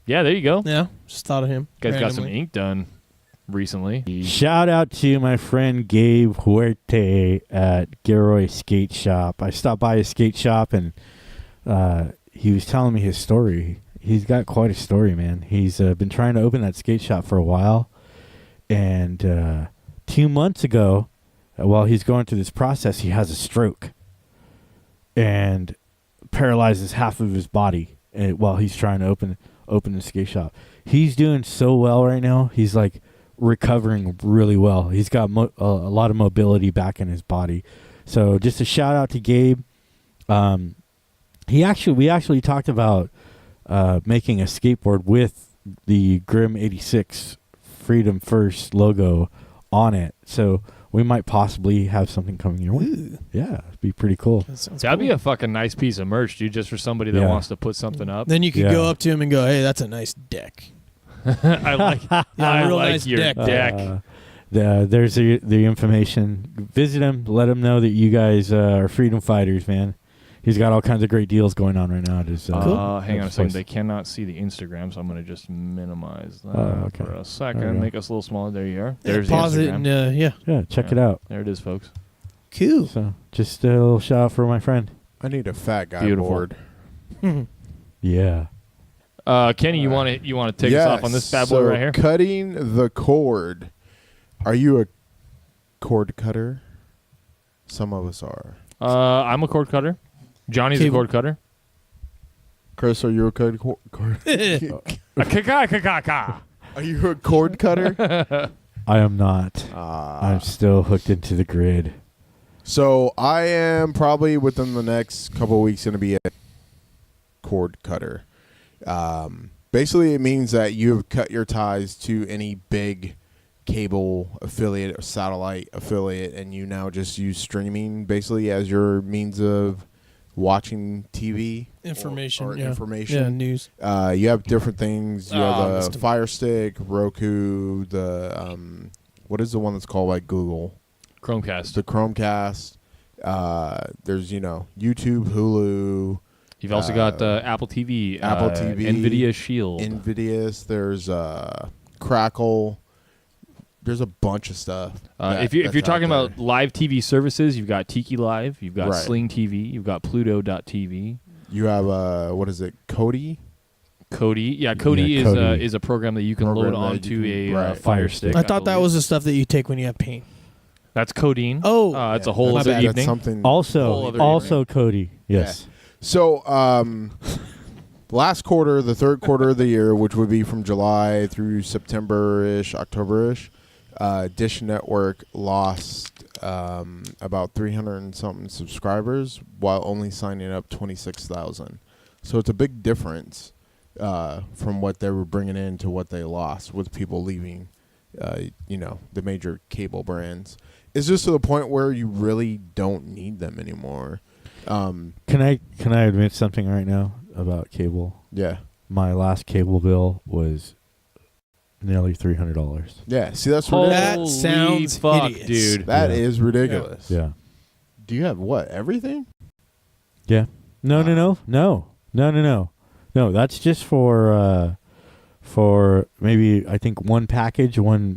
Yeah, there you go. Yeah. Just thought of him. Guys got some randomly. ink done recently. shout out to my friend Gabe Huerte at Gilroy Skate Shop. I stopped by his skate shop, and he was telling me his story. He's got quite a story, man. He's been trying to open that skate shop for a while, and 2 months ago, while he's going through this process, he has a stroke and paralyzes half of his body. while he's trying to open the skate shop. He's doing so well right now. He's like recovering really well. He's got a lot of mobility back in his body. So just a shout out to Gabe. We actually talked about making a skateboard with the Grim 86 Freedom First logo on it. So we might possibly have something coming your way. Ooh. Yeah, it'd be pretty cool. That'd be a fucking nice piece of merch, dude, just for somebody that wants to put something up. Then you could go up to him and go, "Hey, that's a nice deck." I like real like nice your deck. There's the information. Visit him. Let him know that you guys are freedom fighters, man. He's got all kinds of great deals going on right now. Hang on a second. They cannot see the Instagram, so I'm going to just minimize that for a second. Make us a little smaller. There you are. There's pause the it Instagram. and yeah, check it out. There it is, folks. Cool. So just a little shout out for my friend. I need a fat guy Beautiful. board. Yeah. Kenny, you want to take us off on this bad boy right here? Cutting the cord. Are you a cord cutter? Some of us are. I'm a cord cutter. Johnny's a cord cutter. Chris, are you a cord? Are you a cord cutter? I am not. I'm still hooked into the grid. So I am probably within the next couple of weeks going to be a cord cutter. Basically, it means that you have cut your ties to any big cable affiliate or satellite affiliate, and you now just use streaming basically as your means of watching TV information, or yeah. information. Yeah, news. You have different things. You have the Fire Stick, Roku, the what is the one that's called like Google? Chromecast. The Chromecast. There's YouTube, Hulu. You've also got Apple TV, NVIDIA Shield, NVIDIA. There's Crackle. There's a bunch of stuff. If you're talking about live TV services, you've got Tiki Live, you've got Sling TV, you've got Pluto.tv. You have what is it, Kodi? Kodi, yeah, Kodi is a program that you can load onto a Fire Stick. I thought that was the stuff that you take when you have pain. That's codeine. Oh, it's a whole other evening. That's something Also Cody. Yes. Yeah. So last quarter, the third quarter of the year, which would be from July through September-ish, October-ish, Dish Network lost about 300 and something subscribers while only signing up 26,000. So it's a big difference from what they were bringing in to what they lost with people leaving, the major cable brands. It's just to the point where you really don't need them anymore. Can I admit something right now about cable? Yeah. My last cable bill was nearly $300. Yeah, see, that's ridiculous. That sounds hideous. Dude. That is ridiculous. Yeah. Do you have what? Everything? Yeah. No. No, that's just for maybe I think one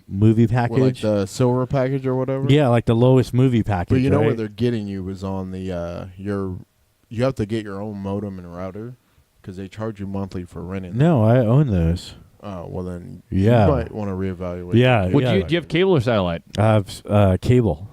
movie package. Or like the silver package or whatever? Yeah, like the lowest movie package. But you know right? where they're getting you is on the you have to get your own modem and router because they charge you monthly for renting. No, I own those. Oh, well then you might want to reevaluate. Yeah. Do you have cable or satellite? I have cable.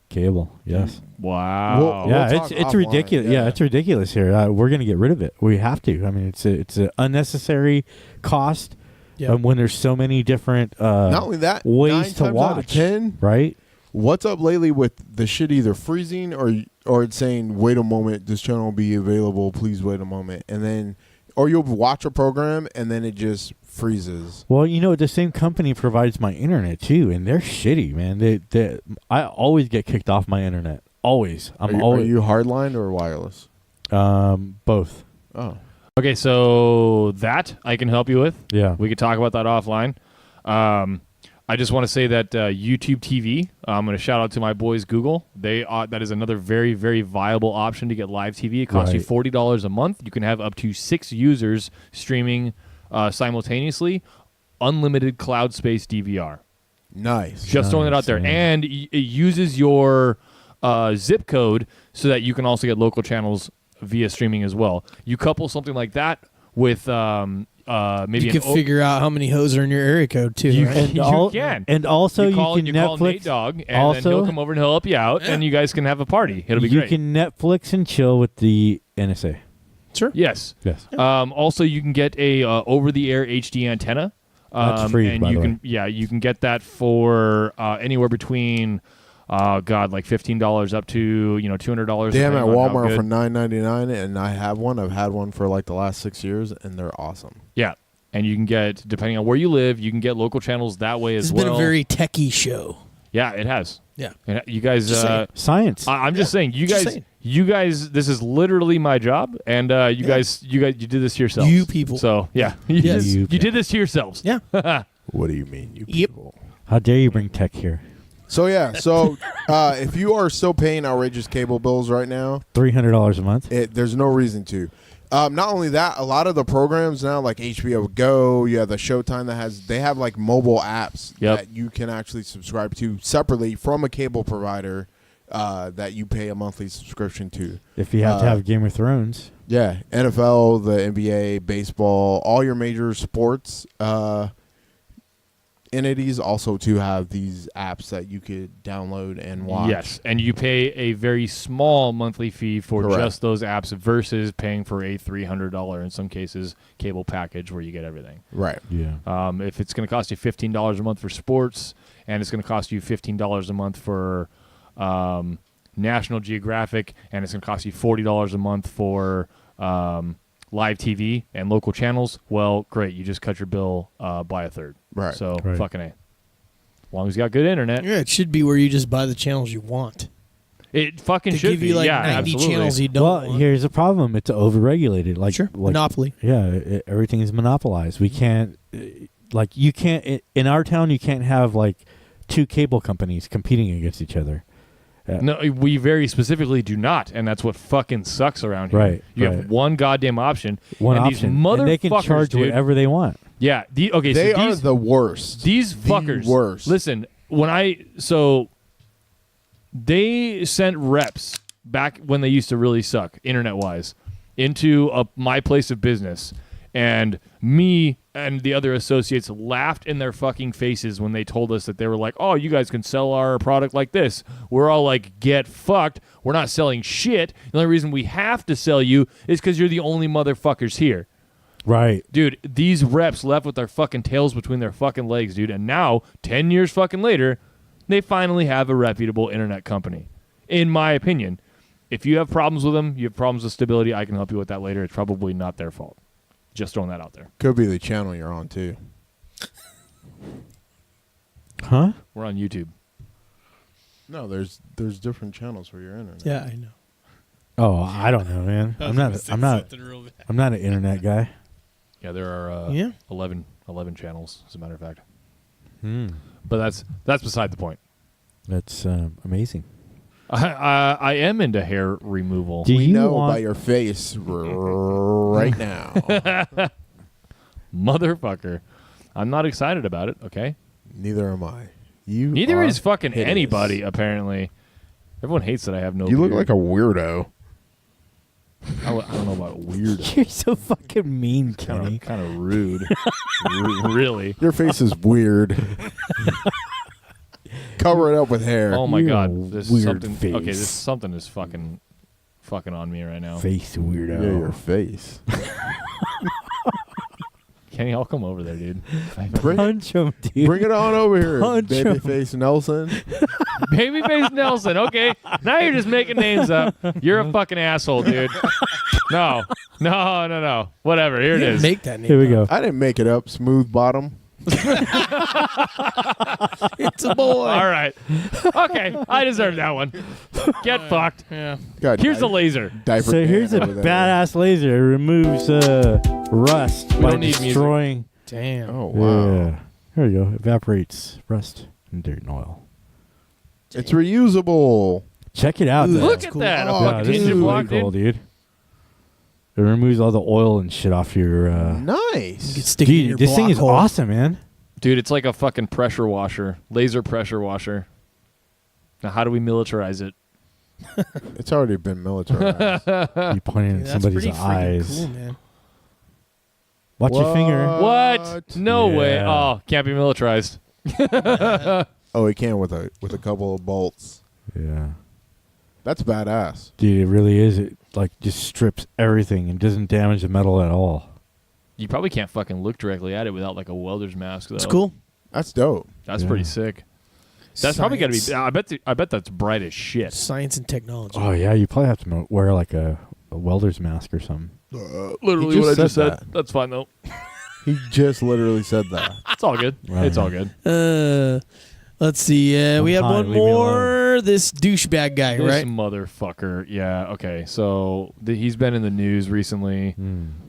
Cable, yes. Wow. It's ridiculous. Yeah, it's ridiculous here. We're going to get rid of it. We have to. I mean, it's an unnecessary cost when there's so many different not only that, ways to watch. Out of 10, right? What's up lately with the shit either freezing or it's saying, wait a moment, this channel will be available, please wait a moment. And then, or you'll watch a program and then it just freezes. Well, the same company provides my internet too, and they're shitty, man. I always get kicked off my internet. Always. Are you hardline or wireless? Both. Oh. Okay, so that I can help you with. Yeah. We could talk about that offline. I just want to say that YouTube TV, I'm going to shout out to my boys Google. That is another very, very viable option to get live TV. It costs you $40 a month. You can have up to 6 users streaming simultaneously, unlimited cloud space DVR. Nice. Just throwing it out there. And it uses your zip code so that you can also get local channels via streaming as well. You couple something like that with maybe you can figure out how many hoes are in your area code too. You right? can. And also you call can Netflix. Nate Dogg, and then he'll come over and he'll help you out, and you guys can have a party. It'll be great. You can Netflix and chill with the NSA. Sure. Yes. Yes. Also, you can get a over-the-air HD antenna. That's free, and by you the can way. you can get that for anywhere between like $15 up to $200. Damn, at depending on how Walmart good. for $9.99, and I have one. I've had one for like the last 6 years, and they're awesome. Yeah, and you can get, depending on where you live, you can get local channels that way This as has well. been a very techie show. Yeah, it has. Yeah. And you guys, Just saying. Science. I'm just saying, Just saying. you guys, this is literally my job, and you guys, you did this to yourselves. You people. So yeah, Yes. you did this to yourselves. Yeah. What do you mean, you Yep. people? How dare you bring tech here? So yeah, if you are still paying outrageous cable bills right now, $300 a month. there's no reason to. Not only that, a lot of the programs now, like HBO Go, you have the Showtime they have like mobile apps that you can actually subscribe to separately from a cable provider that you pay a monthly subscription to. If you have to have Game of Thrones. Yeah, NFL, the NBA, baseball, all your major sports entities also to have these apps that you could download and watch. Yes, and you pay a very small monthly fee for Correct. just those apps versus paying for a $300 in some cases cable package where you get everything. Right. Yeah. If it's going to cost you $15 a month for sports, and it's going to cost you $15 a month for National Geographic, and it's going to cost you $40 a month for live TV and local channels, well, great. You just cut your bill by a third. Right. So, Right. fucking A. As long as you got good internet. Yeah, it should be where you just buy the channels you want. It fucking To should give be. you like yeah, 90 absolutely. channels you don't Well, want. here's the problem. It's overregulated. Like, Sure. like Monopoly. Yeah, everything is monopolized. We can't, like, you can't, in our town, you can't have, like, two cable companies competing against each other. No, we very specifically do not, and that's what fucking sucks around here. Right, You right. have one goddamn option. One and option. These motherfuckers, And they can charge dude, whatever they want. Yeah. Okay. They so are these, the worst. These The fuckers. worst. Listen, they sent reps back when they used to really suck, internet-wise, into my place of business, and me and the other associates laughed in their fucking faces when they told us that they were like, "Oh, you guys can sell our product like this." We're all like, "Get fucked. We're not selling shit. The only reason we have to sell you is because you're the only motherfuckers here." Right. Dude, these reps left with their fucking tails between their fucking legs, dude. And now, 10 years fucking later, they finally have a reputable internet company. In my opinion, if you have problems with them, you have problems with stability, I can help you with that later. It's probably not their fault. Just throwing that out there. Could be the channel you're on too. Huh? We're on YouTube. No, there's different channels for your internet. Yeah, I know. Oh, I don't know, man. I'm not an internet guy. Yeah, there are Yeah. 11 channels, as a matter of fact. Hmm. But that's beside the point. That's amazing. I am into hair removal. Do We you know want by your face right now. Motherfucker. I'm not excited about it, okay? Neither am I. You Neither are is fucking hideous. anybody, apparently. Everyone hates that I have no You look beard. like a weirdo. I don't know about weird. You're so fucking mean, Kenny. Kind of rude. Really. Your face is weird. Cover it up with hair. Oh my You're a god. This weird something. face. Okay, this something is fucking on me right now. Face weirdo. Yeah, your face. Kenny, I'll come over there, dude. Punch him, dude. Bring it on over here, Punch him. Babyface Nelson. Babyface Nelson. Okay, now you're just making names up. You're a fucking asshole, dude. No. Whatever. Here it is. Make that name. Here we go. I didn't make it up. Smooth bottom. It's a boy. All right. Okay, I deserve that one. Get fucked. Yeah. God, Here's the laser. diaper So can here's a over there. badass laser. It removes rust by don't need music. destroying. Damn. Oh wow! Yeah. Here we go. Evaporates rust and dirt and oil. It's reusable. Check it out. Ooh, though. Look That's at cool. that. A Oh, Yeah, fucking this is engine really block, cool, dude. dude. It removes all the oil and shit off your. You can Nice. stick it in your Dude, this thing block is hole. awesome, man. Dude, it's like a fucking pressure washer. Laser pressure washer. Now, how do we militarize it? It's already been militarized. You pointing Yeah, at that's somebody's pretty freaking eyes. cool, man. Watch your finger. What? No way. Yeah. Oh, can't be militarized. Oh, he can with a couple of bolts. Yeah. That's badass. Dude, it really is. It like just strips everything and doesn't damage the metal at all. You probably can't fucking look directly at it without like a welder's mask, though. It's cool. That's dope. That's pretty sick. That's probably got to be. I bet that's bright as shit. Science and technology. Oh yeah, you probably have to wear like a welder's mask or something. Literally He what I just just said said. That's fine though. He just literally said that. It's all good. Right. It's all good. Let's see. We have one leave me more. This douchebag guy, This right? motherfucker. Yeah. Okay. So he's been in the news recently.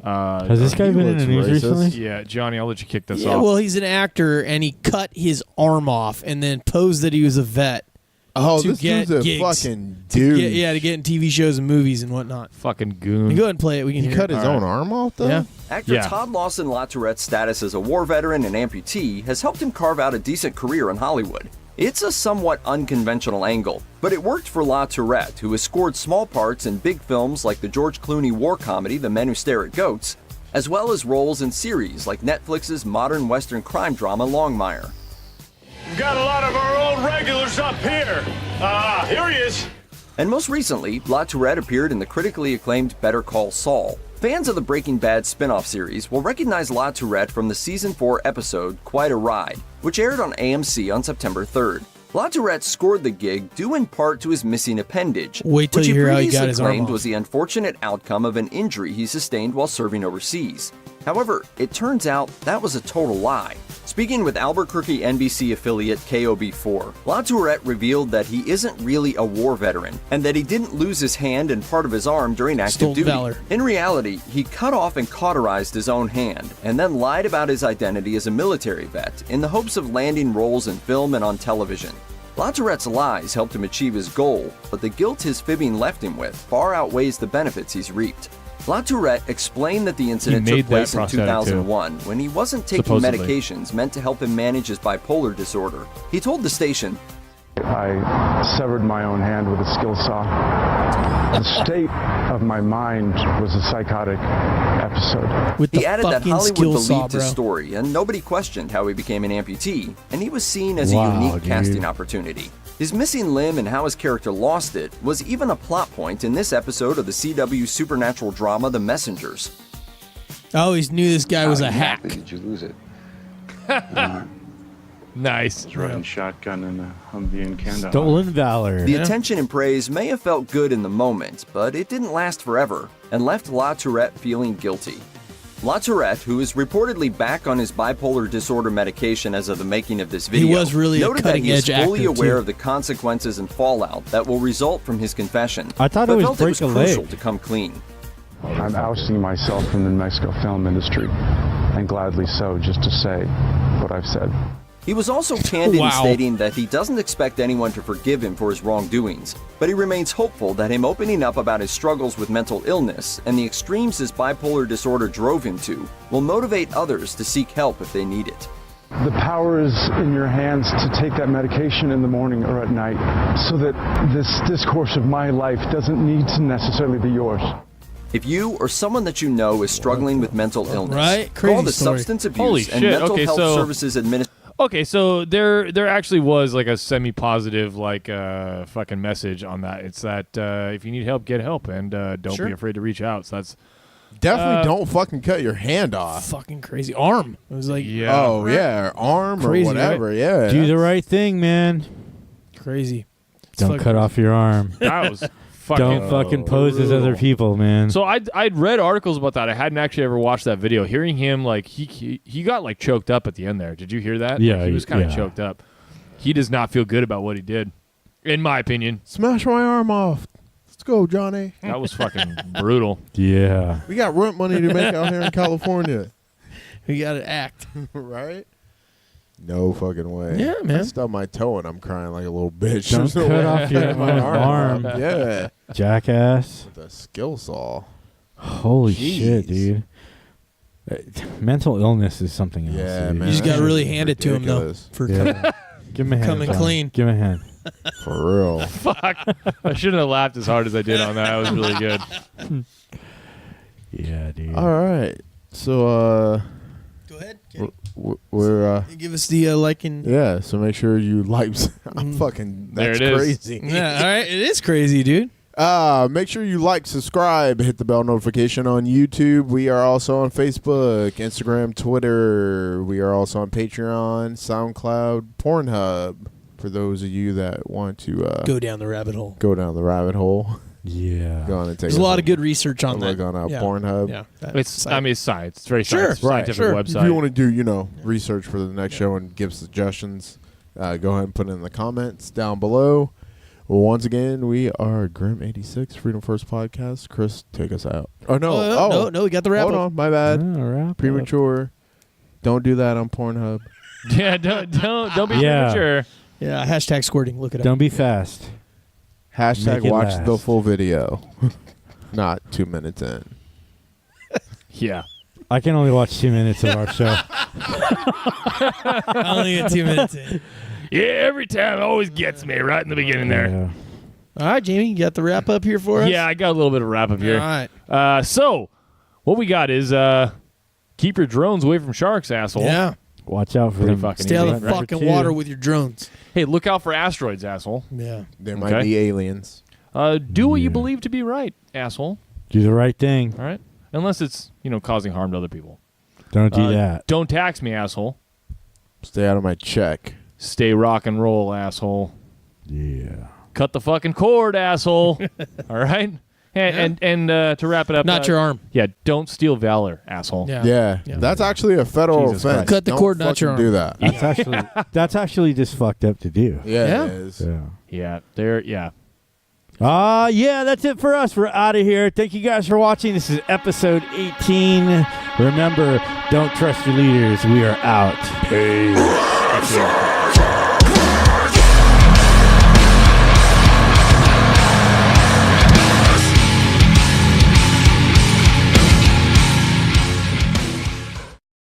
Has this guy been in the news recently? Yeah, Johnny. I'll let you kick this Yeah, off. well, he's an actor, and he cut his arm off and then posed that he was a vet. Oh, to this get dude's a gigs. fucking dude. To get in TV shows and movies and whatnot. Fucking goon. You go ahead and play it. We can He hear cut it. his own arm off, though? Yeah. Actor Yeah. Todd Lawson LaTourette's status as a war veteran and amputee has helped him carve out a decent career in Hollywood. It's a somewhat unconventional angle, but it worked for LaTourette, who has scored small parts in big films like the George Clooney war comedy The Men Who Stare at Goats, as well as roles in series like Netflix's modern Western crime drama Longmire. We've got a lot of our old regulars up here. Here he is. And most recently, LaTourette appeared in the critically acclaimed Better Call Saul. Fans of the Breaking Bad spin-off series will recognize LaTourette from the Season 4 episode Quite a Ride, which aired on AMC on September 3rd. LaTourette scored the gig due in part to his missing appendage, Wait till which you he hear how he got previously his arm claimed off. was the unfortunate outcome of an injury he sustained while serving overseas. However, it turns out that was a total lie. Speaking with Albuquerque NBC affiliate KOB4, LaTourette revealed that he isn't really a war veteran and that he didn't lose his hand and part of his arm during active Stolen duty. valor. In reality, he cut off and cauterized his own hand and then lied about his identity as a military vet in the hopes of landing roles in film and on television. LaTourette's lies helped him achieve his goal, but the guilt his fibbing left him with far outweighs the benefits he's reaped. LaTourette explained that the incident made took place that in prosthetic, 2001 when he wasn't taking Supposedly. medications meant to help him manage his bipolar disorder. He told the station, I severed my own hand with a skill saw. The state of my mind was a psychotic episode. With the he added that fucking Hollywood skill believed saw, his bro. story and nobody questioned how he became an amputee, and he was seen as Wow, a unique dude. casting opportunity. His missing limb and how his character lost it was even a plot point in this episode of the CW supernatural drama The Messengers. I always knew this guy was a hack. Did you lose it? Nice. Running shotgun in a Humvee in Canada. Stolen valor. The attention and praise may have felt good in the moment, but it didn't last forever and left LaTourette feeling guilty. LaTourette, who is reportedly back on his bipolar disorder medication as of the making of this video, was really a noted that he is cutting-edge fully actor, aware too. of the consequences and fallout that will result from his confession. I thought but it was felt it was break a crucial leg. to come clean. I'm ousting myself from the New Mexico film industry, and gladly so, just to say what I've said. He was also candid in Wow. stating that he doesn't expect anyone to forgive him for his wrongdoings, but he remains hopeful that him opening up about his struggles with mental illness and the extremes his bipolar disorder drove him to will motivate others to seek help if they need it. The power is in your hands to take that medication in the morning or at night, so that this discourse of my life doesn't need to necessarily be yours. If you or someone that you know is struggling with mental illness, Right? call Crazy the story. Substance Abuse Holy and shit. Mental Okay, Health so- Services Administration. Okay, so there actually was like a semi-positive like fucking message on that. It's that if you need help, get help, and don't Sure. be afraid to reach out. So that's Definitely don't fucking cut your hand off. Fucking crazy arm. It was like yeah. Oh, yeah. Arm Crazy, or whatever. Yeah. Do the right thing, man. crazy. It's Don't fucking cut off your arm. That was fucking. Don't fucking pose as other people, man. So I'd read articles about that. I hadn't actually ever watched that video. Hearing him like he got like choked up at the end there. Did you hear that? Yeah, Like, he was kind of yeah. choked up. He does not feel good about what he did, in my opinion. Smash my arm off. Let's go, Johnny. That was fucking brutal. Yeah. We got rent money to make out here in California. We got to act. Right? No fucking way. Yeah, man. I stubbed my toe and I'm crying like a little bitch. Don't There's no cut way I off can your cut my arm. off. Yeah. Jackass. With a skill saw. Holy Jeez. shit, dude. Mental illness is something else. Yeah, dude. man. You just got to That really shit's hand it to him though. ridiculous. For Yeah. Give him a hand. Coming John. clean. Give him a hand. For real. Fuck. I shouldn't have laughed as hard as I did on that. That was really good. Yeah, dude. All right. So, Go ahead. we're Give us the like and yeah. So make sure you like. I'm fucking. That's There it is. crazy. yeah. All right, it is crazy, dude. Make sure you like, subscribe, hit the bell notification on YouTube. We are also on Facebook, Instagram, Twitter. We are also on Patreon, SoundCloud, Pornhub. For those of you that want to Go down the rabbit hole. go down the rabbit hole, Yeah. go on and take There's a lot of good research on look that. on Yeah. Pornhub. Yeah, It's it's science. It's very Sure. scientific Sure. website. If you want to do, research for the next show and give suggestions, go ahead and put it in the comments down below. Well, once again, we are Grim 86 Freedom First Podcast. Chris, take us out. Oh no! no, we got the wrap Hold up. on, my bad. All right. Premature. Don't do that on Pornhub. Yeah, don't be Yeah. premature. Yeah, hashtag squirting. Look it up. Don't be fast. Hashtag Make it watch last. the full video. Not 2 minutes in. Yeah. I can only watch 2 minutes of our show. I only get 2 minutes in. Yeah, every time it always gets me right in the beginning there. Yeah. All right, Jamie, you got the wrap up here for us? Yeah, I got a little bit of wrap up here. All right. So, what we got is keep your drones away from sharks, asshole. Yeah. Watch out for Pretty them. fucking Stay out easy, of the right? fucking Two. water with your drones. Hey, look out for asteroids, asshole. Yeah. There might Okay. be aliens. Do what you Yeah. believe to be right, asshole. Do the right thing. All right? Unless it's, causing harm to other people. Don't do that. Don't tax me, asshole. Stay out of my check. Stay rock and roll, asshole. Yeah. Cut the fucking cord, asshole. All right? And to wrap it up. Not your arm. Yeah, don't steal valor, asshole. Yeah. Yeah. That's actually a federal Jesus offense. Christ. Cut the Don't cord, not your fucking arm. do that. That's actually just fucked up to do. Yeah, Yeah. it is. Yeah. Yeah. Yeah, that's it for us. We're out of here. Thank you guys for watching. This is episode 18. Remember, don't trust your leaders. We are out. Peace.